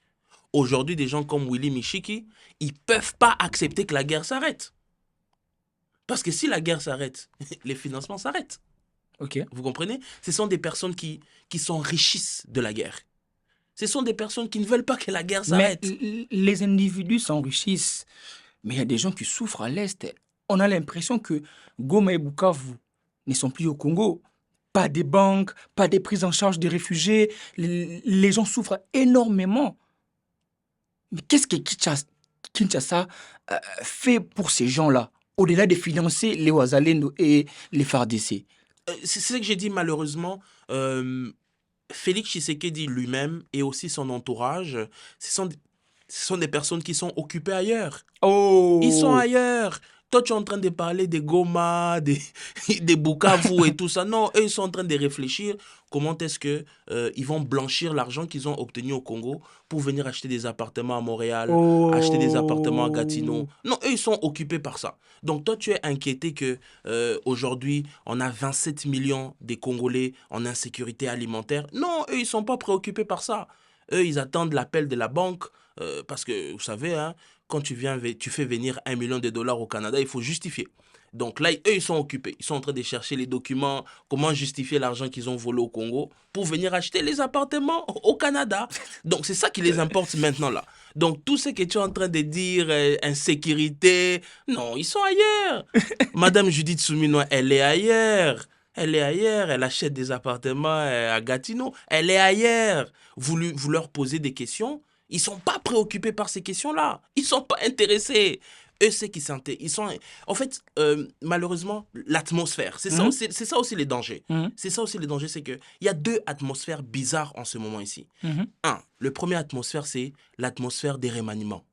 Aujourd'hui, des gens comme Willy Michiki, ils ne peuvent pas accepter que la guerre s'arrête. Parce que si la guerre s'arrête, les financements s'arrêtent. Ok. Vous comprenez? Ce sont des personnes qui s'enrichissent de la guerre. Ce sont des personnes qui ne veulent pas que la guerre Mais s'arrête. les individus s'enrichissent. Mais il y a des gens qui souffrent à l'Est. On a l'impression que Goma et Bukavu ne sont plus au Congo. Pas des banques, pas des prises en charge des réfugiés. Les gens souffrent énormément. Mais qu'est-ce que Kinshasa fait pour ces gens-là, au-delà de financer les Wazalendo et les FARDC? C'est ce que j'ai dit malheureusement. Félix Tshisekedi lui-même et aussi son entourage, ce sont des personnes qui sont occupées ailleurs. Oh! Ils sont ailleurs. Toi, tu es en train de parler des Goma, des Bukavu et tout ça. Non, eux, ils sont en train de réfléchir comment est-ce que ils vont blanchir l'argent qu'ils ont obtenu au Congo pour venir acheter des appartements à Montréal, acheter des appartements à Gatineau. Non, eux, ils sont occupés par ça. Donc, toi, tu es inquiété que aujourd'hui, on a 27 millions de Congolais en insécurité alimentaire. Non, eux, ils ne sont pas préoccupés par ça. Eux, ils attendent l'appel de la banque parce que, vous savez, hein, quand tu fais venir $1 million au Canada, il faut justifier. Donc là, eux, ils sont occupés. Ils sont en train de chercher les documents, comment justifier l'argent qu'ils ont volé au Congo pour venir acheter les appartements au Canada. Donc c'est ça qui les importe maintenant là. Donc tout ce que tu es en train de dire, insécurité, non, ils sont ailleurs. Madame Judith Souminois, elle est ailleurs. Elle est ailleurs, elle achète des appartements à Gatineau. Elle est ailleurs. Vous leur posez des questions. Ils ne sont pas préoccupés par ces questions-là. Ils ne sont pas intéressés. Eux, c'est qu'ils sont... En fait, malheureusement, l'atmosphère, c'est ça aussi les dangers. C'est ça aussi les dangers, c'est qu'il y a deux atmosphères bizarres en ce moment ici. Le premier atmosphère, c'est l'atmosphère des remaniements.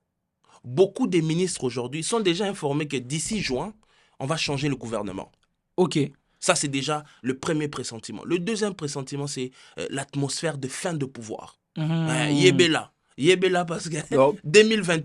Beaucoup des ministres aujourd'hui sont déjà informés que d'ici juin, on va changer le gouvernement. Ok. Ça, c'est déjà le premier pressentiment. Le deuxième pressentiment, c'est l'atmosphère de fin de pouvoir. Yébela parce que 2028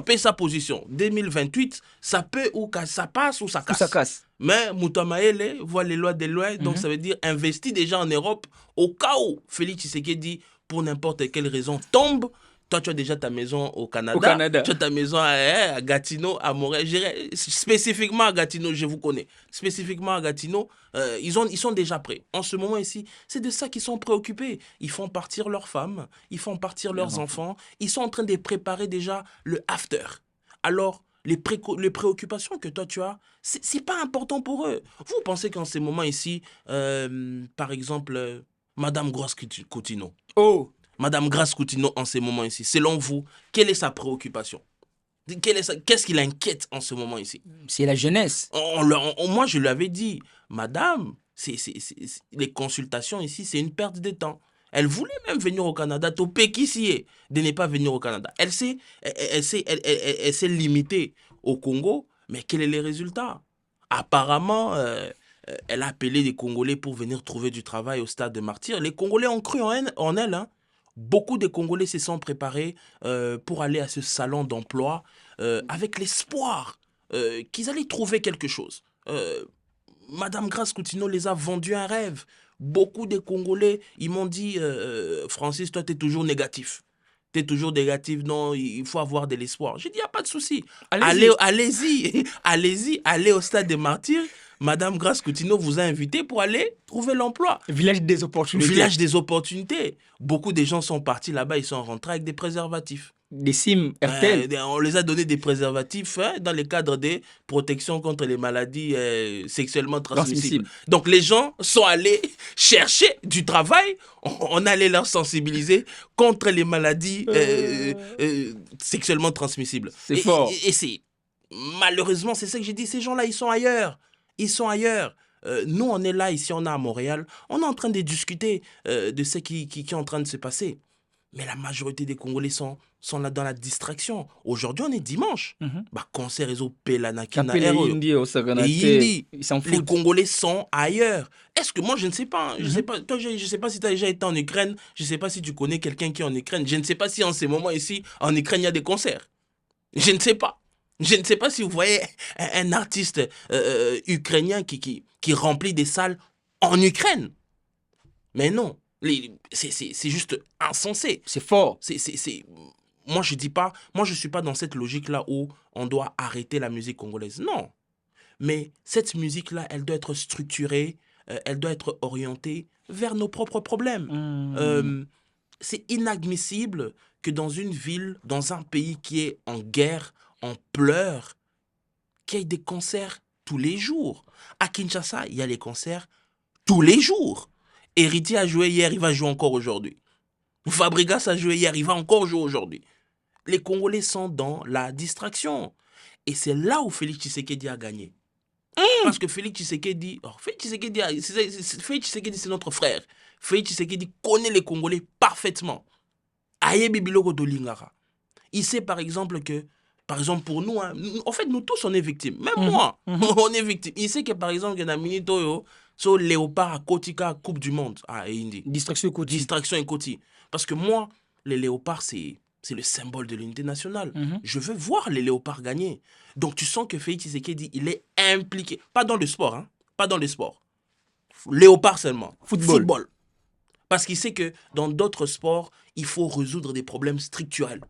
paie sa position. 2028 ça peut ou ça passe ou ça casse. Mais Moutamaele voit les lois des lois, donc ça veut dire investit déjà en Europe au cas où Félix Tshisekedi pour n'importe quelle raison tombe. Toi, tu as déjà ta maison au Au Canada, Canada. tu as ta maison à Gatineau, à Montréal. Spécifiquement à Gatineau, je vous connais. Spécifiquement à Gatineau, ils sont déjà prêts. En ce moment ici, c'est de ça qu'ils sont préoccupés. Ils font partir leurs femmes, ils font partir Leurs leurs enfants. enfants. Ils sont en train de préparer déjà le after. Alors, les préoccupations que toi tu as, c'est pas important pour eux. Vous pensez qu'en ces moments ici, par exemple, Madame Grosse-Coutinho, Oh, Madame Grasse-Coutinho en ces moments ici, selon vous, quelle est sa préoccupation? Qu'est-ce qui l'inquiète en ce moment ici? c'est la jeunesse. Moi, je lui avais dit, Madame, les consultations ici, c'est une perte de temps. Elle voulait même venir au Canada, topé qu'ici est, de ne pas venir au Canada. Elle s'est limitée au Congo, mais quels sont les résultats? Apparemment, elle a appelé les Congolais pour venir trouver du travail au stade de Martyr. Les Congolais ont cru en elle, hein. Beaucoup de Congolais se sont préparés pour aller à ce salon d'emploi avec l'espoir qu'ils allaient trouver quelque chose. Madame Grace Coutinho les a vendu un rêve. Beaucoup de Congolais, ils m'ont dit, Francis, toi, tu es toujours négatif. Tu es toujours négatif, non, il faut avoir de l'espoir. J'ai dit, il n'y a pas de souci. Allez-y. Allez-y, allez-y, allez au stade des Martyrs. Madame Grace Coutinho vous a invité pour aller trouver l'emploi. Village des opportunités. Village des opportunités. Beaucoup de gens sont partis là-bas, ils sont rentrés avec des préservatifs. Des SIM RTL. On les a donné des préservatifs dans le cadre des protections contre les maladies sexuellement transmissibles. Transmissible. Donc les gens sont allés chercher du travail, on allait leur sensibiliser contre les maladies sexuellement transmissibles. C'est fort. Et c'est malheureusement, c'est ça que j'ai dit, ces gens-là, ils sont ailleurs. Ils sont ailleurs. Nous, on est là, ici, on est à Montréal. On est en train de discuter de ce qui est en train de se passer. Mais la majorité des Congolais sont là dans la distraction. Aujourd'hui, on est dimanche. Bah, concert réseau Pelanaki na Capé RO. Indi au Et Saganate. Indi, Ils s'en les foutent. Congolais sont ailleurs. Est-ce que moi, je ne sais pas. Je sais pas. Toi, je sais pas si tu as déjà été en Ukraine. Je ne sais pas si tu connais quelqu'un qui est en Ukraine. Je ne sais pas si en ces moments ici, en Ukraine, il y a des concerts. Je ne sais pas. Je ne sais pas si vous voyez un artiste ukrainien qui remplit des salles en Ukraine. Mais non, c'est juste insensé. C'est fort. Moi, je dis pas, moi, je suis pas dans cette logique-là où on doit arrêter la musique congolaise. Non. Mais cette musique-là, elle doit être structurée, elle doit être orientée vers nos propres problèmes. C'est inadmissible que dans une ville, dans un pays qui est en guerre, en pleurs, qu'il y ait des concerts tous les jours. À Kinshasa, il y a les concerts tous les jours. Héritier a joué hier, il va jouer encore aujourd'hui. Fabregas a joué hier, il va encore jouer aujourd'hui. Les Congolais sont dans la distraction. Et c'est là où Félix Tshisekedi a gagné. Parce que Félix Tshisekedi, Félix Tshisekedi, c'est notre frère. Félix Tshisekedi connaît les Congolais parfaitement. Ayebi biloko dolingara. Il sait par exemple que, par exemple pour nous, hein, en fait nous tous on est victimes. Même moi, on est victime. Il sait que par exemple, il y a minute so léopard à Kotika Coupe du Monde à Indi. Distraction quotidienne. Distraction et Koti. Parce que moi, les léopards, c'est le symbole de l'unité nationale. Je veux voir les léopards gagner. Donc tu sens que Félix Tshisekedi, il est impliqué. Pas dans le sport, hein. Pas dans le sport. Léopard seulement. Football. Parce qu'il sait que dans d'autres sports, il faut résoudre des problèmes structurels.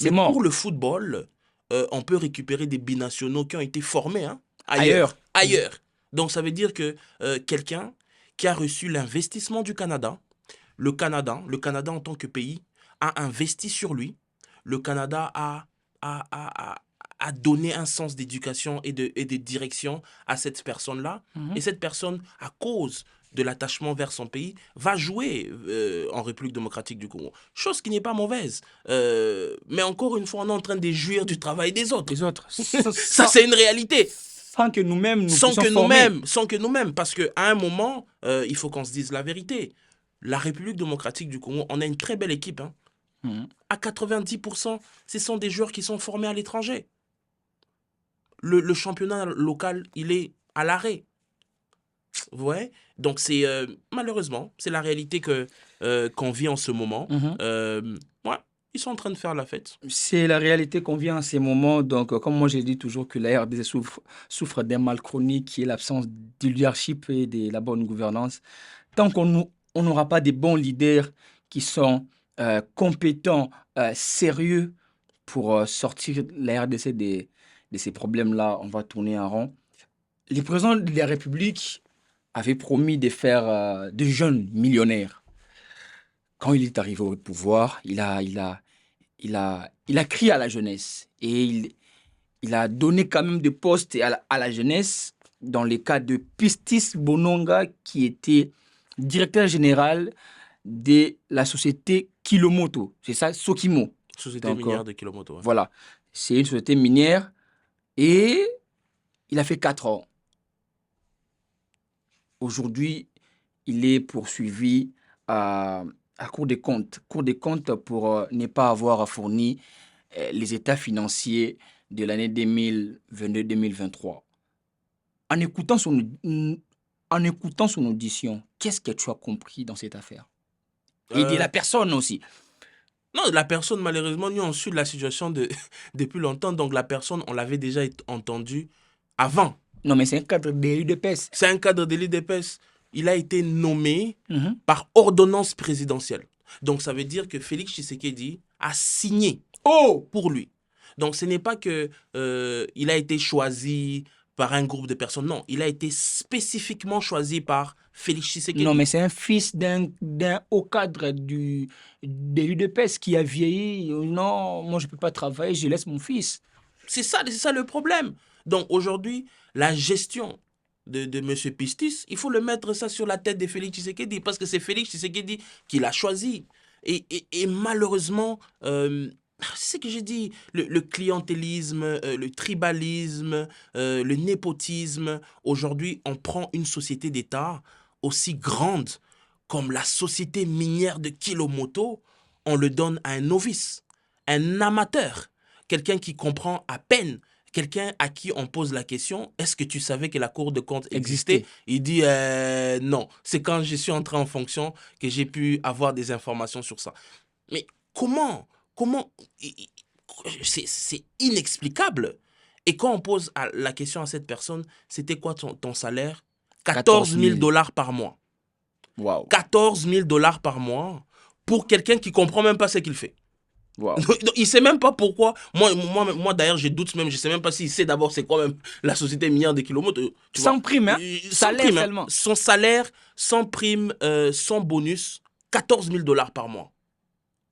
Mais mort. pour le football, on peut récupérer des binationaux qui ont été formés hein, Ailleurs. Donc ça veut dire que quelqu'un qui a reçu l'investissement du Canada, le Canada en tant que pays, a investi sur lui. Le Canada a donné un sens d'éducation et de direction à cette personne-là. Et cette personne, à cause de l'attachement vers son pays, va jouer en République démocratique du Congo. Chose qui n'est pas mauvaise. Mais encore une fois, on est en train de jouir du travail des autres. Les autres. Ça, c'est une réalité. Sans que nous-mêmes nous sans que nous-mêmes. Parce qu'à un moment, il faut qu'on se dise la vérité. La République démocratique du Congo, on a une très belle équipe. Hein. À 90%, ce sont des joueurs qui sont formés à l'étranger. Le championnat local, il est à l'arrêt. Vous voyez? Donc, c'est malheureusement, c'est la réalité qu'on vit en ce moment. Ouais, ils sont en train de faire la fête. C'est la réalité qu'on vit en ces moments. Donc, comme moi, je dis toujours que la RDC souffre d'un mal chronique qui est l'absence du leadership et de la bonne gouvernance. Tant qu'on n'aura pas des bons leaders qui sont compétent, sérieux pour sortir la RDC de ces problèmes-là, on va tourner en rond. Le président de la République avait promis de faire de jeunes millionnaires. Quand il est arrivé au pouvoir, il a crié à la jeunesse et il a donné quand même des postes à la jeunesse dans le cas de Pistis Bononga qui était directeur général de la société Kilomoto. C'est ça, Sokimo. Société Donc, minière de Kilomoto. Ouais. voilà. C'est une société minière et il a fait 4 ans. Aujourd'hui, il est poursuivi à Cour des comptes. Cour des comptes pour ne pas avoir fourni les états financiers de l'année 2022-2023. En écoutant son audition, qu'est-ce que tu as compris dans cette affaire? Et de Euh, la personne aussi. non, la personne, malheureusement, nous, on suit la situation depuis longtemps. Donc, la personne, on l'avait déjà entendu avant. Non, mais c'est un cadre de l'UDPS. C'est un cadre délit d'épaisse. Il a été nommé Mhm. par ordonnance présidentielle. Donc, ça veut dire que Félix Tshisekedi a signé Oh! pour lui. Donc, ce n'est pas que il a été choisi par un groupe de personnes. Non, il a été spécifiquement choisi par Félix Tshisekedi. Non, mais c'est un fils d'un haut cadre de l'UDPS qui a vieilli. Non, moi, je ne peux pas travailler, je laisse mon fils. C'est ça le problème. Donc, aujourd'hui, la gestion de M. Pistis, il faut le mettre ça sur la tête de Félix Tshisekedi parce que c'est Félix Tshisekedi qui l'a choisi. Et malheureusement, c'est ce que j'ai dit, le clientélisme, le tribalisme, le népotisme. Aujourd'hui, on prend une société d'État aussi grande comme la société minière de Kilomoto, on le donne à un novice, un amateur, quelqu'un qui comprend à peine, quelqu'un à qui on pose la question, est-ce que tu savais que la Cour de compte existait? Il dit non, c'est quand je suis entré en fonction que j'ai pu avoir des informations sur ça. Mais comment c'est inexplicable. Et quand on pose la question à cette personne, c'était quoi ton salaire? 14 000 $ par mois. Wow. 14 000 $ par mois pour quelqu'un qui comprend même pas ce qu'il fait. Wow. Il sait même pas pourquoi. Moi d'ailleurs, je doute même. Je sais même pas s'il sait d'abord c'est quoi même la société minière de Kilomoto. Sans prime, hein? Salaire seulement. Son salaire, sans prime, sans bonus, 14 000 $ par mois.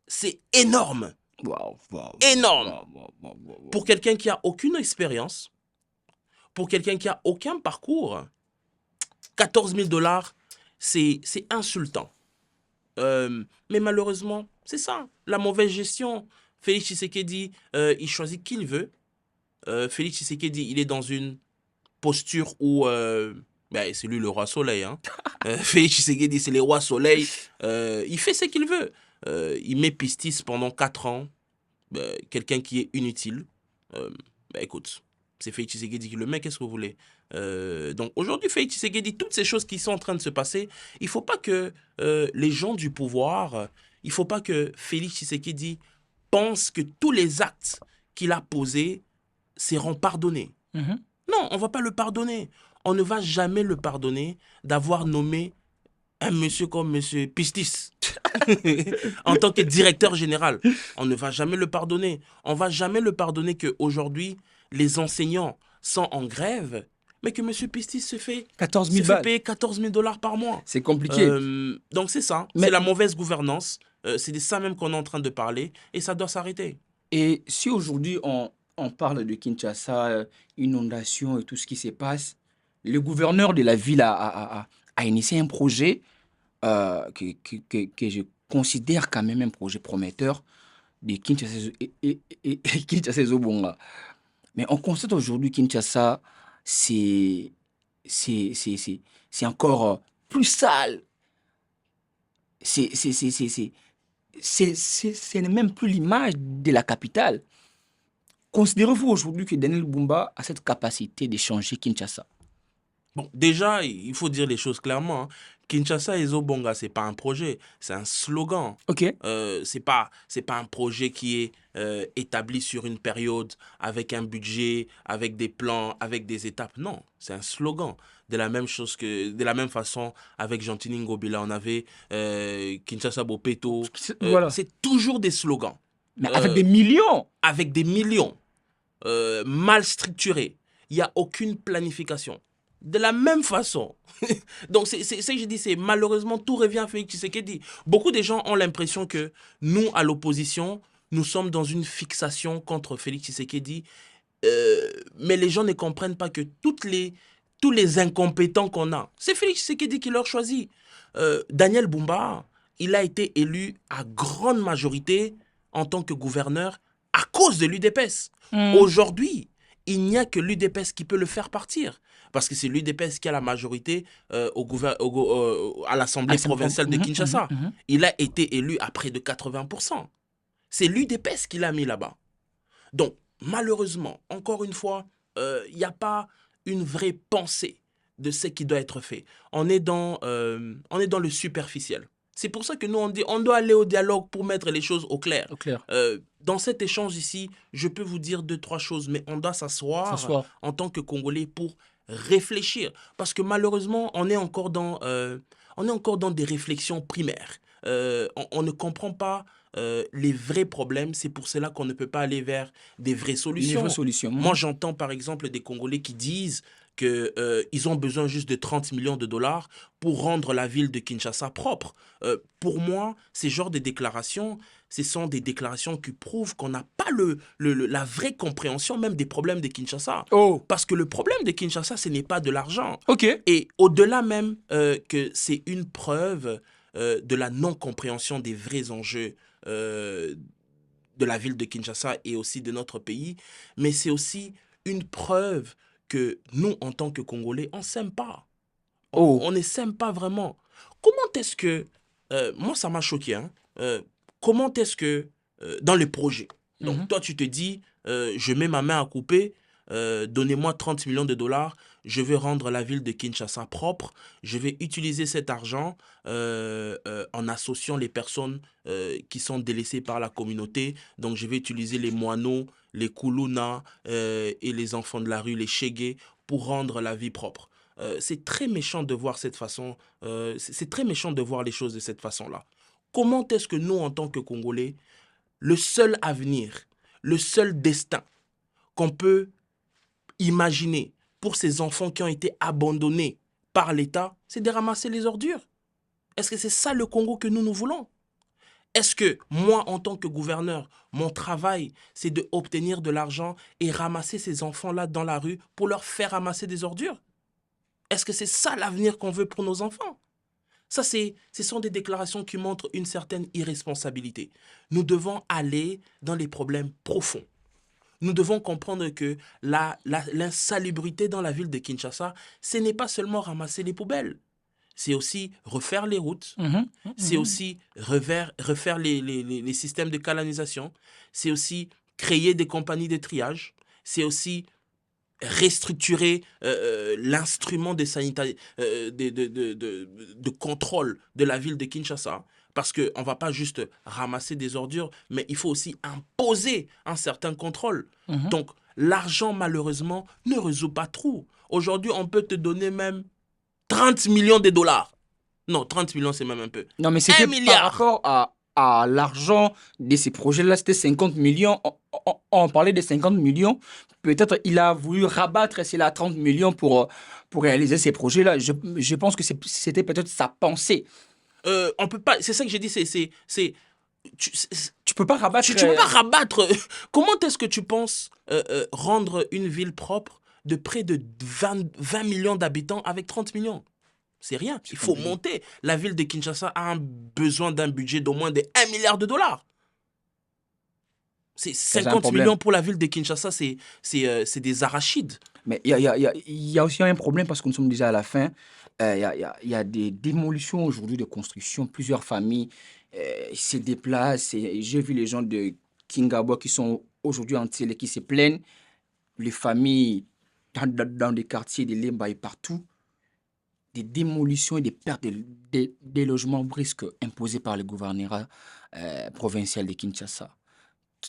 C'est énorme. Wow, wow, énorme. Wow. Pour quelqu'un qui a aucune expérience, pour quelqu'un qui a aucun parcours, 14 000 $, c'est insultant. Mais malheureusement, c'est ça, la mauvaise gestion. Félix Tshisekedi, il choisit qui il veut. Félix Tshisekedi, il est dans une posture où c'est lui le roi soleil. Hein. Félix Tshisekedi, c'est le roi soleil. Il fait ce qu'il veut. Il met Pistis pendant 4 ans. Quelqu'un qui est inutile. Écoute, c'est Félix Tshisekedi qui le met, qu'est-ce que vous voulez? Donc aujourd'hui, Félix Tshisekedi, toutes ces choses qui sont en train de se passer, il ne faut pas que les gens du pouvoir, il ne faut pas que Félix Tshisekedi pense que tous les actes qu'il a posés seront pardonnés. Mm-hmm. Non, on ne va pas le pardonner. On ne va jamais le pardonner d'avoir nommé un monsieur comme monsieur Pistis en tant que directeur général. On ne va jamais le pardonner. On ne va jamais le pardonner qu'aujourd'hui, les enseignants sont en grève, mais que monsieur Pistis se fait 14 000 balles. payer 14 000 $ par mois. C'est compliqué. Donc c'est ça. Mais c'est la mauvaise gouvernance. C'est de ça même qu'on est en train de parler et ça doit s'arrêter. Et si aujourd'hui on parle de Kinshasa, inondation et tout ce qui se passe, le gouverneur de la ville a initié un projet que je considère quand même un projet prometteur de Kinshasa et Kinshasa Zobonga. Mais on constate aujourd'hui Kinshasa, c'est encore plus sale. Ce n'est même plus l'image de la capitale. Considérez-vous aujourd'hui que Daniel Bumba a cette capacité de changer Kinshasa? Bon, déjà, il faut dire les choses clairement, hein. Kinshasa et Zobonga, c'est pas un projet, c'est un slogan. OK. C'est pas un projet qui est établi sur une période avec un budget, avec des plans, avec des étapes. Non, c'est un slogan. De la même façon, avec Gentini Ngobila, on avait Kinshasa Bopeto. Voilà. C'est toujours des slogans Mais avec euh, des millions. avec des millions, mal structurés. Il n'y a aucune planification. De la même façon. Donc, c'est ce que je dis, c'est malheureusement, tout revient à Félix Tshisekedi. Beaucoup de gens ont l'impression que nous, à l'opposition, nous sommes dans une fixation contre Félix Tshisekedi. Mais les gens ne comprennent pas que tous les incompétents qu'on a, c'est Félix Tshisekedi qui leur choisit. Daniel Bumba, il a été élu à grande majorité en tant que gouverneur à cause de l'UDPS. Hmm. Aujourd'hui, il n'y a que l'UDPS qui peut le faire partir. Parce que c'est l'UDPS qui a la majorité à l'Assemblée Ah, c'est bon. provinciale de Mhm, mhm, Kinshasa. mhm. Il a été élu à près de 80%. C'est l'UDPS qui l'a mis là-bas. Donc, malheureusement, encore une fois, il n'y a pas une vraie pensée de ce qui doit être fait. On est dans le superficiel. C'est pour ça que nous, on dit on doit aller au dialogue pour mettre les choses au clair. Au clair. Dans cet échange ici, je peux vous dire deux, trois choses, mais on doit s'asseoir S'asseoir. en tant que Congolais pour réfléchir. Parce que malheureusement, on est encore dans des réflexions primaires. On ne comprend pas les vrais problèmes. C'est pour cela qu'on ne peut pas aller vers des vraies Une vraie solutions. solution. Moi, Mhm. j'entends par exemple des Congolais qui disent que ils ont besoin juste de 30 millions de dollars pour rendre la ville de Kinshasa propre. Pour moi, ces genres de déclarations, ce sont des déclarations qui prouvent qu'on n'a pas la vraie compréhension même des problèmes de Kinshasa. Oh, Parce que le problème de Kinshasa, ce n'est pas de l'argent. OK. Et au-delà même que c'est une preuve de la non-compréhension des vrais enjeux euh, de la ville de Kinshasa et aussi de notre pays, mais c'est aussi une preuve que nous, en tant que Congolais, on ne s'aime pas. Oh. On ne s'aime pas vraiment. Comment est-ce que... moi, ça m'a choqué. Hein, comment est-ce que... dans les projets, donc Mhm. toi, tu te dis, je mets ma main à couper, donnez-moi 30 millions de dollars, je vais rendre la ville de Kinshasa propre, je vais utiliser cet argent en associant les personnes qui sont délaissées par la communauté. Donc, je vais utiliser les moineaux, les Kuluna et les enfants de la rue, les Chégués, pour rendre la vie propre. C'est très méchant de voir cette façon, c'est très méchant de voir les choses de cette façon-là. Comment est-ce que nous, en tant que Congolais, le seul avenir, le seul destin qu'on peut imaginer pour ces enfants qui ont été abandonnés par l'État, c'est de ramasser les ordures? Est-ce que c'est ça le Congo que nous voulons? Est-ce que moi, en tant que gouverneur, mon travail, c'est d'obtenir de l'argent et ramasser ces enfants-là dans la rue pour leur faire ramasser des ordures? Est-ce que c'est ça l'avenir qu'on veut pour nos enfants? Ça, ce sont des déclarations qui montrent une certaine irresponsabilité. Nous devons aller dans les problèmes profonds. Nous devons comprendre que l'insalubrité dans la ville de Kinshasa, ce n'est pas seulement ramasser les poubelles. C'est aussi refaire les routes. Mhm, C'est mhm. aussi refaire les systèmes de canalisation. C'est aussi créer des compagnies de triage. C'est aussi restructurer l'instrument de contrôle de la ville de Kinshasa. Parce qu'on ne va pas juste ramasser des ordures, mais il faut aussi imposer un certain contrôle. Mhm. Donc, l'argent, malheureusement, ne résout pas tout. Aujourd'hui, on peut te donner même 30 millions de dollars. Non, 30 millions, c'est même un peu. Non, mais Un c'était par milliard. rapport à l'argent de ces projets-là, c'était 50 millions. On parlait de 50 millions. Peut-être il a voulu rabattre c'est là 30 millions pour réaliser ces projets-là. Je pense que c'était peut-être sa pensée. On peut pas. C'est ça que j'ai dit. Tu, Tu peux pas rabattre. tu peux pas rabattre. Comment est-ce que tu penses rendre une ville propre de près de 20 millions d'habitants avec 30 millions? C'est rien. C'est Il faut compliqué. monter. La ville de Kinshasa a besoin d'un budget d'au moins de 1 milliard de dollars. C'est C'est un 50 problème. millions pour la ville de Kinshasa, c'est des arachides. Mais il y a aussi un problème parce que nous sommes déjà à la fin. Il y a des démolitions aujourd'hui de construction. Plusieurs familles se déplacent. Et j'ai vu les gens de Kingabo qui sont aujourd'hui en qui se plaignent. Les familles dans des quartiers de Lemba et partout. des démolitions et des pertes des logements brusques imposées par le gouvernorat provincial de Kinshasa.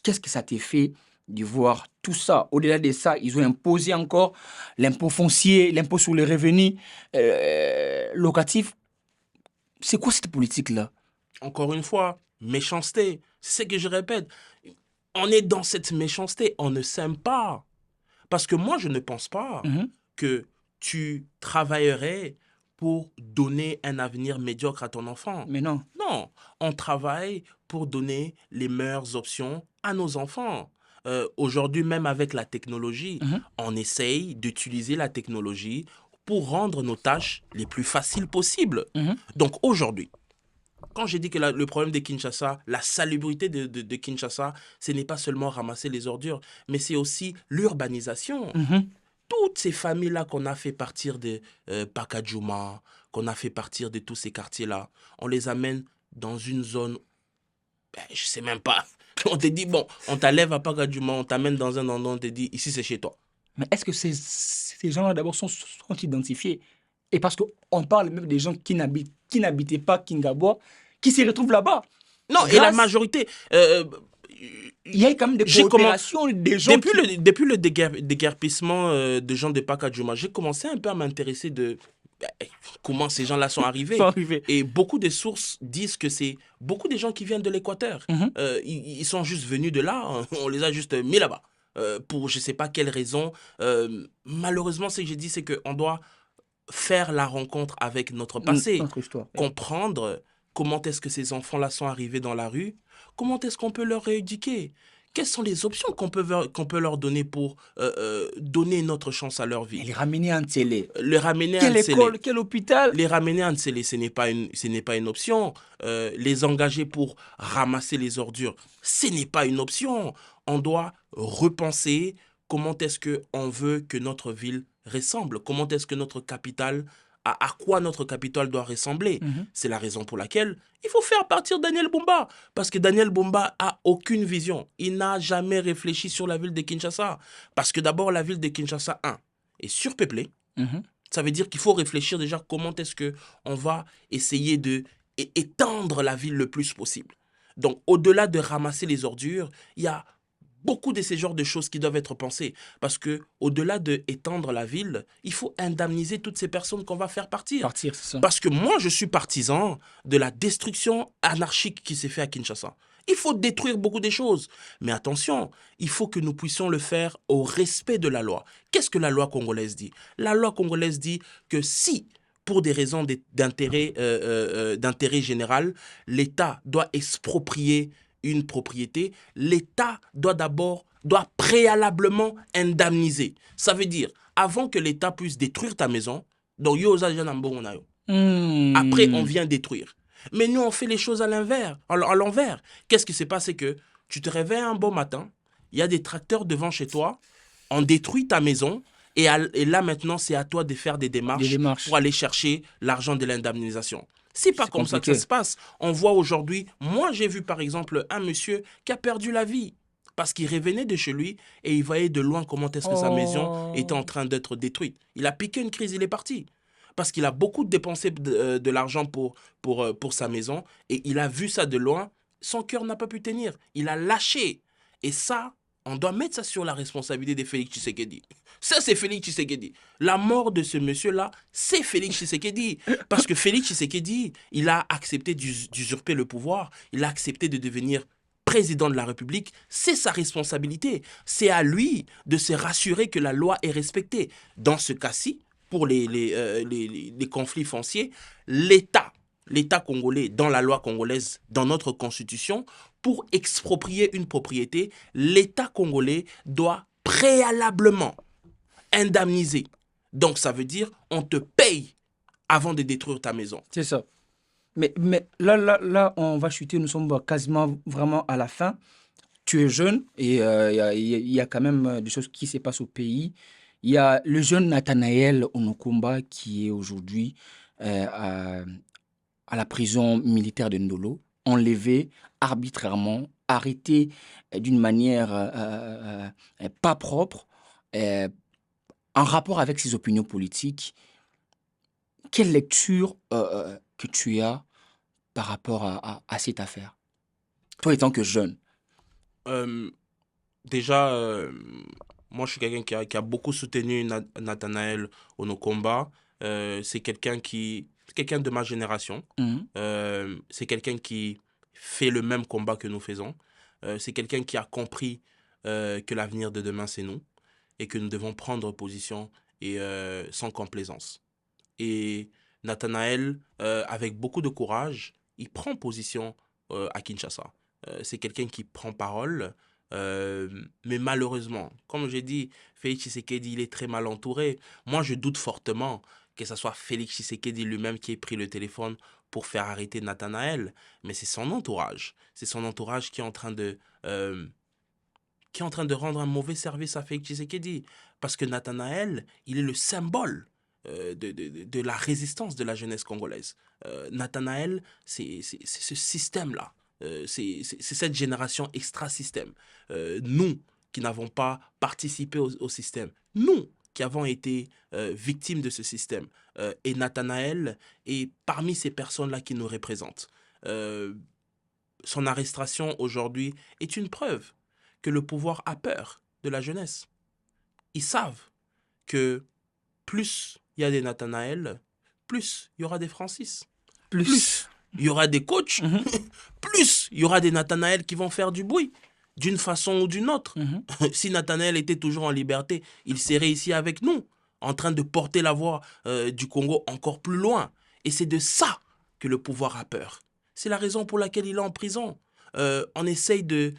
Qu'est-ce que ça t'a fait de voir tout ça? Au-delà de ça, ils ont imposé encore l'impôt foncier, l'impôt sur les revenus locatifs. C'est quoi cette politique-là? Encore une fois, méchanceté. C'est ce que je répète. On est dans cette méchanceté. On ne s'aime pas. Parce que moi, je ne pense pas Mhm. que tu travaillerais pour donner un avenir médiocre à ton enfant. Mais non. Non, on travaille pour donner les meilleures options à nos enfants. Aujourd'hui, même avec la technologie, Mhm. on essaye d'utiliser la technologie pour rendre nos tâches les plus faciles possibles. Mhm. Donc aujourd'hui, quand j'ai dit que le problème de Kinshasa, la salubrité de Kinshasa, ce n'est pas seulement ramasser les ordures, mais c'est aussi l'urbanisation. Mhm. Toutes ces familles-là qu'on a fait partir de Pakadjouma, qu'on a fait partir de tous ces quartiers-là, on les amène dans une zone, je sais même pas. On te dit, bon, on t'enlève à Pakadjouma, on t'amène dans un endroit, on te dit, ici c'est chez toi. Mais est-ce que ces gens-là, d'abord, sont identifiés? Et parce qu'on parle même des gens qui n'habitaient pas Kingabois, qui se retrouvent là-bas. Non, et la Grâce, majorité, il y a quand même des j'ai comment, coopérations, des gens depuis le déguerpissement de gens de Pakadjouma, j'ai commencé un peu à m'intéresser de comment ces gens-là sont sont arrivés. arrivés. Et beaucoup de sources disent que c'est beaucoup de gens qui viennent de l'Équateur. Mhm. Ils sont juste venus de là, on les a juste mis là-bas. Pour je sais pas quelle raison. Malheureusement, ce que j'ai dit, c'est qu'on doit faire la rencontre avec notre passé, Notre histoire. comprendre comment est-ce que ces enfants-là sont arrivés dans la rue, comment est-ce qu'on peut leur rééduquer, quelles sont les options qu'on peut leur donner pour donner une autre chance à leur Et vie. les ramener en télé. Les ramener à Quelle Nsélé. école, quel hôpital? Les ramener à Nsélé, ce n'est pas une option. Les engager pour ramasser les ordures, ce n'est pas une option. On doit repenser comment est-ce qu'on veut que notre ville ressemble, comment est-ce que notre capitale, à quoi notre capitale doit ressembler. Mhm. C'est la raison pour laquelle il faut faire partir Daniel Bumba. Parce que Daniel Bumba a aucune vision. Il n'a jamais réfléchi sur la ville de Kinshasa. Parce que d'abord, la ville de Kinshasa, est surpeuplée. Mhm. Ça veut dire qu'il faut réfléchir déjà comment est-ce qu'on va essayer de étendre la ville le plus possible. Donc, au-delà de ramasser les ordures, il y a beaucoup de ces genres de choses qui doivent être pensées. Parce que au-delà de étendre la ville, il faut indemniser toutes ces personnes qu'on va faire partir. Partir, c'est ça. Parce que moi, je suis partisan de la destruction anarchique qui s'est faite à Kinshasa. Il faut détruire beaucoup de choses. Mais attention, il faut que nous puissions le faire au respect de la loi. Qu'est-ce que la loi congolaise dit? La loi congolaise dit que si, pour des raisons d'intérêt général, l'État doit exproprier une propriété, l'État doit préalablement indemniser. Ça veut dire, avant que l'État puisse détruire ta maison, donc après, on vient détruire. Mais nous, on fait les choses à l'envers. Qu'est-ce qui s'est passé? Que tu te réveilles un beau matin, il y a des tracteurs devant chez toi, on détruit ta maison, et là maintenant, c'est à toi de faire des démarches pour aller chercher l'argent de l'indemnisation. C'est pas comme ça que ça se passe. On voit aujourd'hui, moi j'ai vu par exemple un monsieur qui a perdu la vie parce qu'il revenait de chez lui et il voyait de loin comment est-ce que sa maison était en train d'être détruite. Il a piqué une crise, il est parti. Parce qu'il a beaucoup dépensé de l'argent pour sa maison et il a vu ça de loin, son cœur n'a pas pu tenir. Il a lâché. Et ça, on doit mettre ça sur la responsabilité de Félix Tshisekedi. Ça, c'est Félix Tshisekedi. La mort de ce monsieur-là, c'est Félix Tshisekedi. Parce que Félix Tshisekedi, il a accepté d'usurper le pouvoir. Il a accepté de devenir président de la République. C'est sa responsabilité. C'est à lui de se rassurer que la loi est respectée. Dans ce cas-ci, pour les conflits fonciers, l'État congolais, dans la loi congolaise, dans notre constitution, pour exproprier une propriété, l'État congolais doit préalablement indemniser. Donc ça veut dire on te paye avant de détruire ta maison. C'est ça. Mais là, on va chuter, nous sommes quasiment vraiment à la fin. Tu es jeune et il y a quand même des choses qui se passent au pays. Il y a le jeune Nathanaël Onokumba qui est aujourd'hui à la prison militaire de Ndolo, enlevé arbitrairement, arrêté d'une manière pas propre, en rapport avec ses opinions politiques. Quelle lecture que tu as par rapport à cette affaire? Toi étant que jeune. Euh, Déjà, moi, je suis quelqu'un qui a beaucoup soutenu Nathanaël Onokomba. C'est quelqu'un de ma génération. Mhm. C'est quelqu'un qui fait le même combat que nous faisons. C'est quelqu'un qui a compris que l'avenir de demain, c'est nous et que nous devons prendre position et sans complaisance. Et Nathanaël, avec beaucoup de courage, il prend position à Kinshasa. C'est quelqu'un qui prend parole, mais malheureusement, comme j'ai dit, Félix Tshisekedi, il est très mal entouré. Moi, je doute fortement que ce soit Félix Tshisekedi lui-même qui ait pris le téléphone pour faire arrêter Nathanaël, mais c'est son entourage. C'est son entourage qui est en train de rendre un mauvais service à Félix Tshisekedi. Parce que Nathanaël, il est le symbole de la résistance de la jeunesse congolaise. Nathanaël, c'est ce système-là. C'est cette génération extra-système. Nous qui n'avons pas participé au système. Nous qui avons été victimes de ce système. Et Nathanaël est parmi ces personnes-là qui nous représentent. Euh, Son arrestation aujourd'hui est une preuve que le pouvoir a peur de la jeunesse. Ils savent que plus il y a des Nathanaël, plus il y aura des Francis. Plus. Plus il y aura des coachs, Mhm. plus il y aura des Nathanaël qui vont faire du bruit, d'une façon ou d'une autre. Mhm. Si Nathanaël était toujours en liberté, il serait ici avec nous, en train de porter la voix du Congo encore plus loin. Et c'est de ça que le pouvoir a peur. C'est la raison pour laquelle il est en prison. On essaye de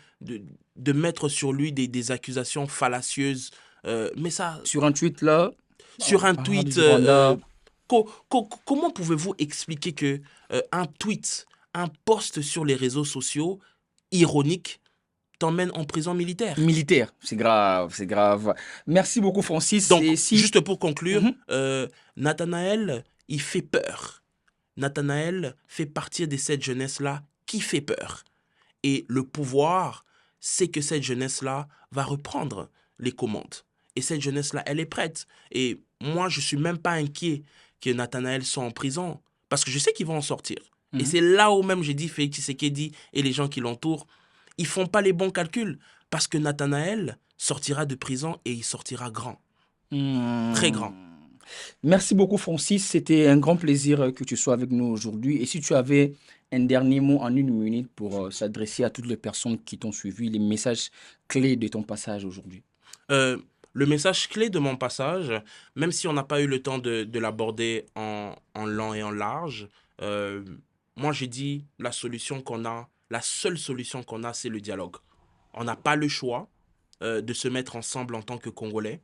mettre sur lui des accusations fallacieuses, mais ça, Sur un tweet là, sur un parlant tweet, du Rwanda. comment pouvez-vous expliquer que un tweet, un post sur les réseaux sociaux ironique t'emmène en prison militaire? Militaire, c'est grave, c'est grave. Merci beaucoup, Francis. Donc, Et si. juste pour conclure, Mhm. Nathanaël, il fait peur. Nathanaël fait partie de cette jeunesse-là qui fait peur. Et le pouvoir sait que cette jeunesse-là va reprendre les commandes. Et cette jeunesse-là, elle est prête. Et moi, je ne suis même pas inquiet que Nathanaël soit en prison, parce que je sais qu'ils vont en sortir. Et Mhm. c'est là où même j'ai dit, Félix Tshisekedi et les gens qui l'entourent, ils font pas les bons calculs, parce que Nathanaël sortira de prison et il sortira grand, très grand. Hmm. Merci beaucoup, Francis. C'était un grand plaisir que tu sois avec nous aujourd'hui. Et si tu avais un dernier mot en 1 minute pour s'adresser à toutes les personnes qui t'ont suivi, les messages clés de ton passage aujourd'hui. Euh, le message clé de mon passage, même si on n'a pas eu le temps de l'aborder en long et en large, euh, moi j'ai dit la solution qu'on a, la seule solution qu'on a, c'est le dialogue. On n'a pas le choix de se mettre ensemble en tant que Congolais,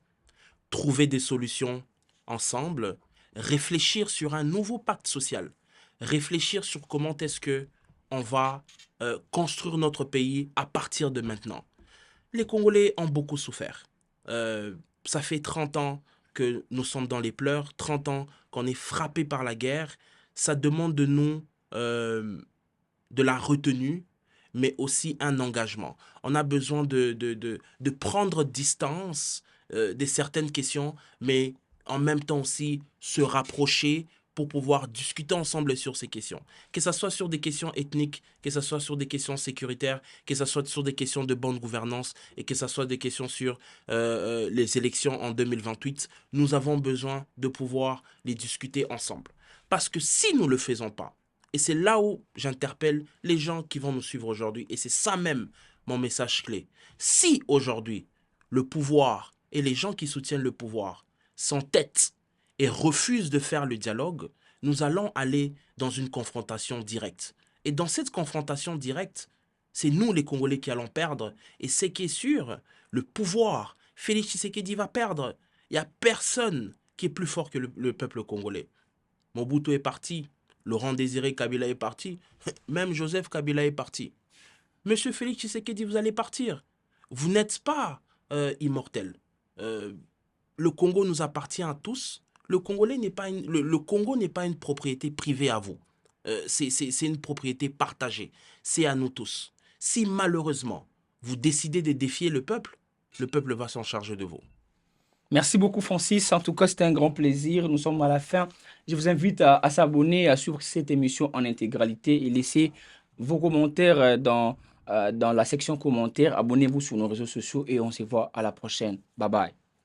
trouver des solutions ensemble, réfléchir sur un nouveau pacte social, réfléchir sur comment est-ce que on va construire notre pays à partir de maintenant. Les Congolais ont beaucoup souffert. Ça fait 30 ans que nous sommes dans les pleurs, 30 ans qu'on est frappé par la guerre. Ça demande de nous de la retenue, mais aussi un engagement. On a besoin de prendre distance de certaines questions, mais en même temps aussi se rapprocher pour pouvoir discuter ensemble sur ces questions. Que ce soit sur des questions ethniques, que ce soit sur des questions sécuritaires, que ce soit sur des questions de bonne gouvernance et que ce soit des questions sur les élections en 2028, nous avons besoin de pouvoir les discuter ensemble. Parce que si nous ne le faisons pas, et c'est là où j'interpelle les gens qui vont nous suivre aujourd'hui. Et c'est ça même mon message clé. Si aujourd'hui, le pouvoir et les gens qui soutiennent le pouvoir s'entêtent et refusent de faire le dialogue, nous allons aller dans une confrontation directe. Et dans cette confrontation directe, c'est nous les Congolais qui allons perdre. Et ce qui est sûr, le pouvoir, Félix Tshisekedi va perdre. Il n'y a personne qui est plus fort que le peuple congolais. Mobutu est parti, Laurent Désiré Kabila est parti, même Joseph Kabila est parti. Monsieur Félix Tshisekedi, vous allez partir. Vous n'êtes pas immortel. Euh, le Congo nous appartient à tous. Le Congo n'est pas une propriété privée à vous. C'est une propriété partagée. C'est à nous tous. Si malheureusement vous décidez de défier le peuple va s'en charger de vous. Merci beaucoup, Francis. En tout cas, c'était un grand plaisir. Nous sommes à la fin. Je vous invite à s'abonner, à suivre cette émission en intégralité et laisser vos commentaires dans la section commentaires. Abonnez-vous sur nos réseaux sociaux et on se voit à la prochaine. Bye bye.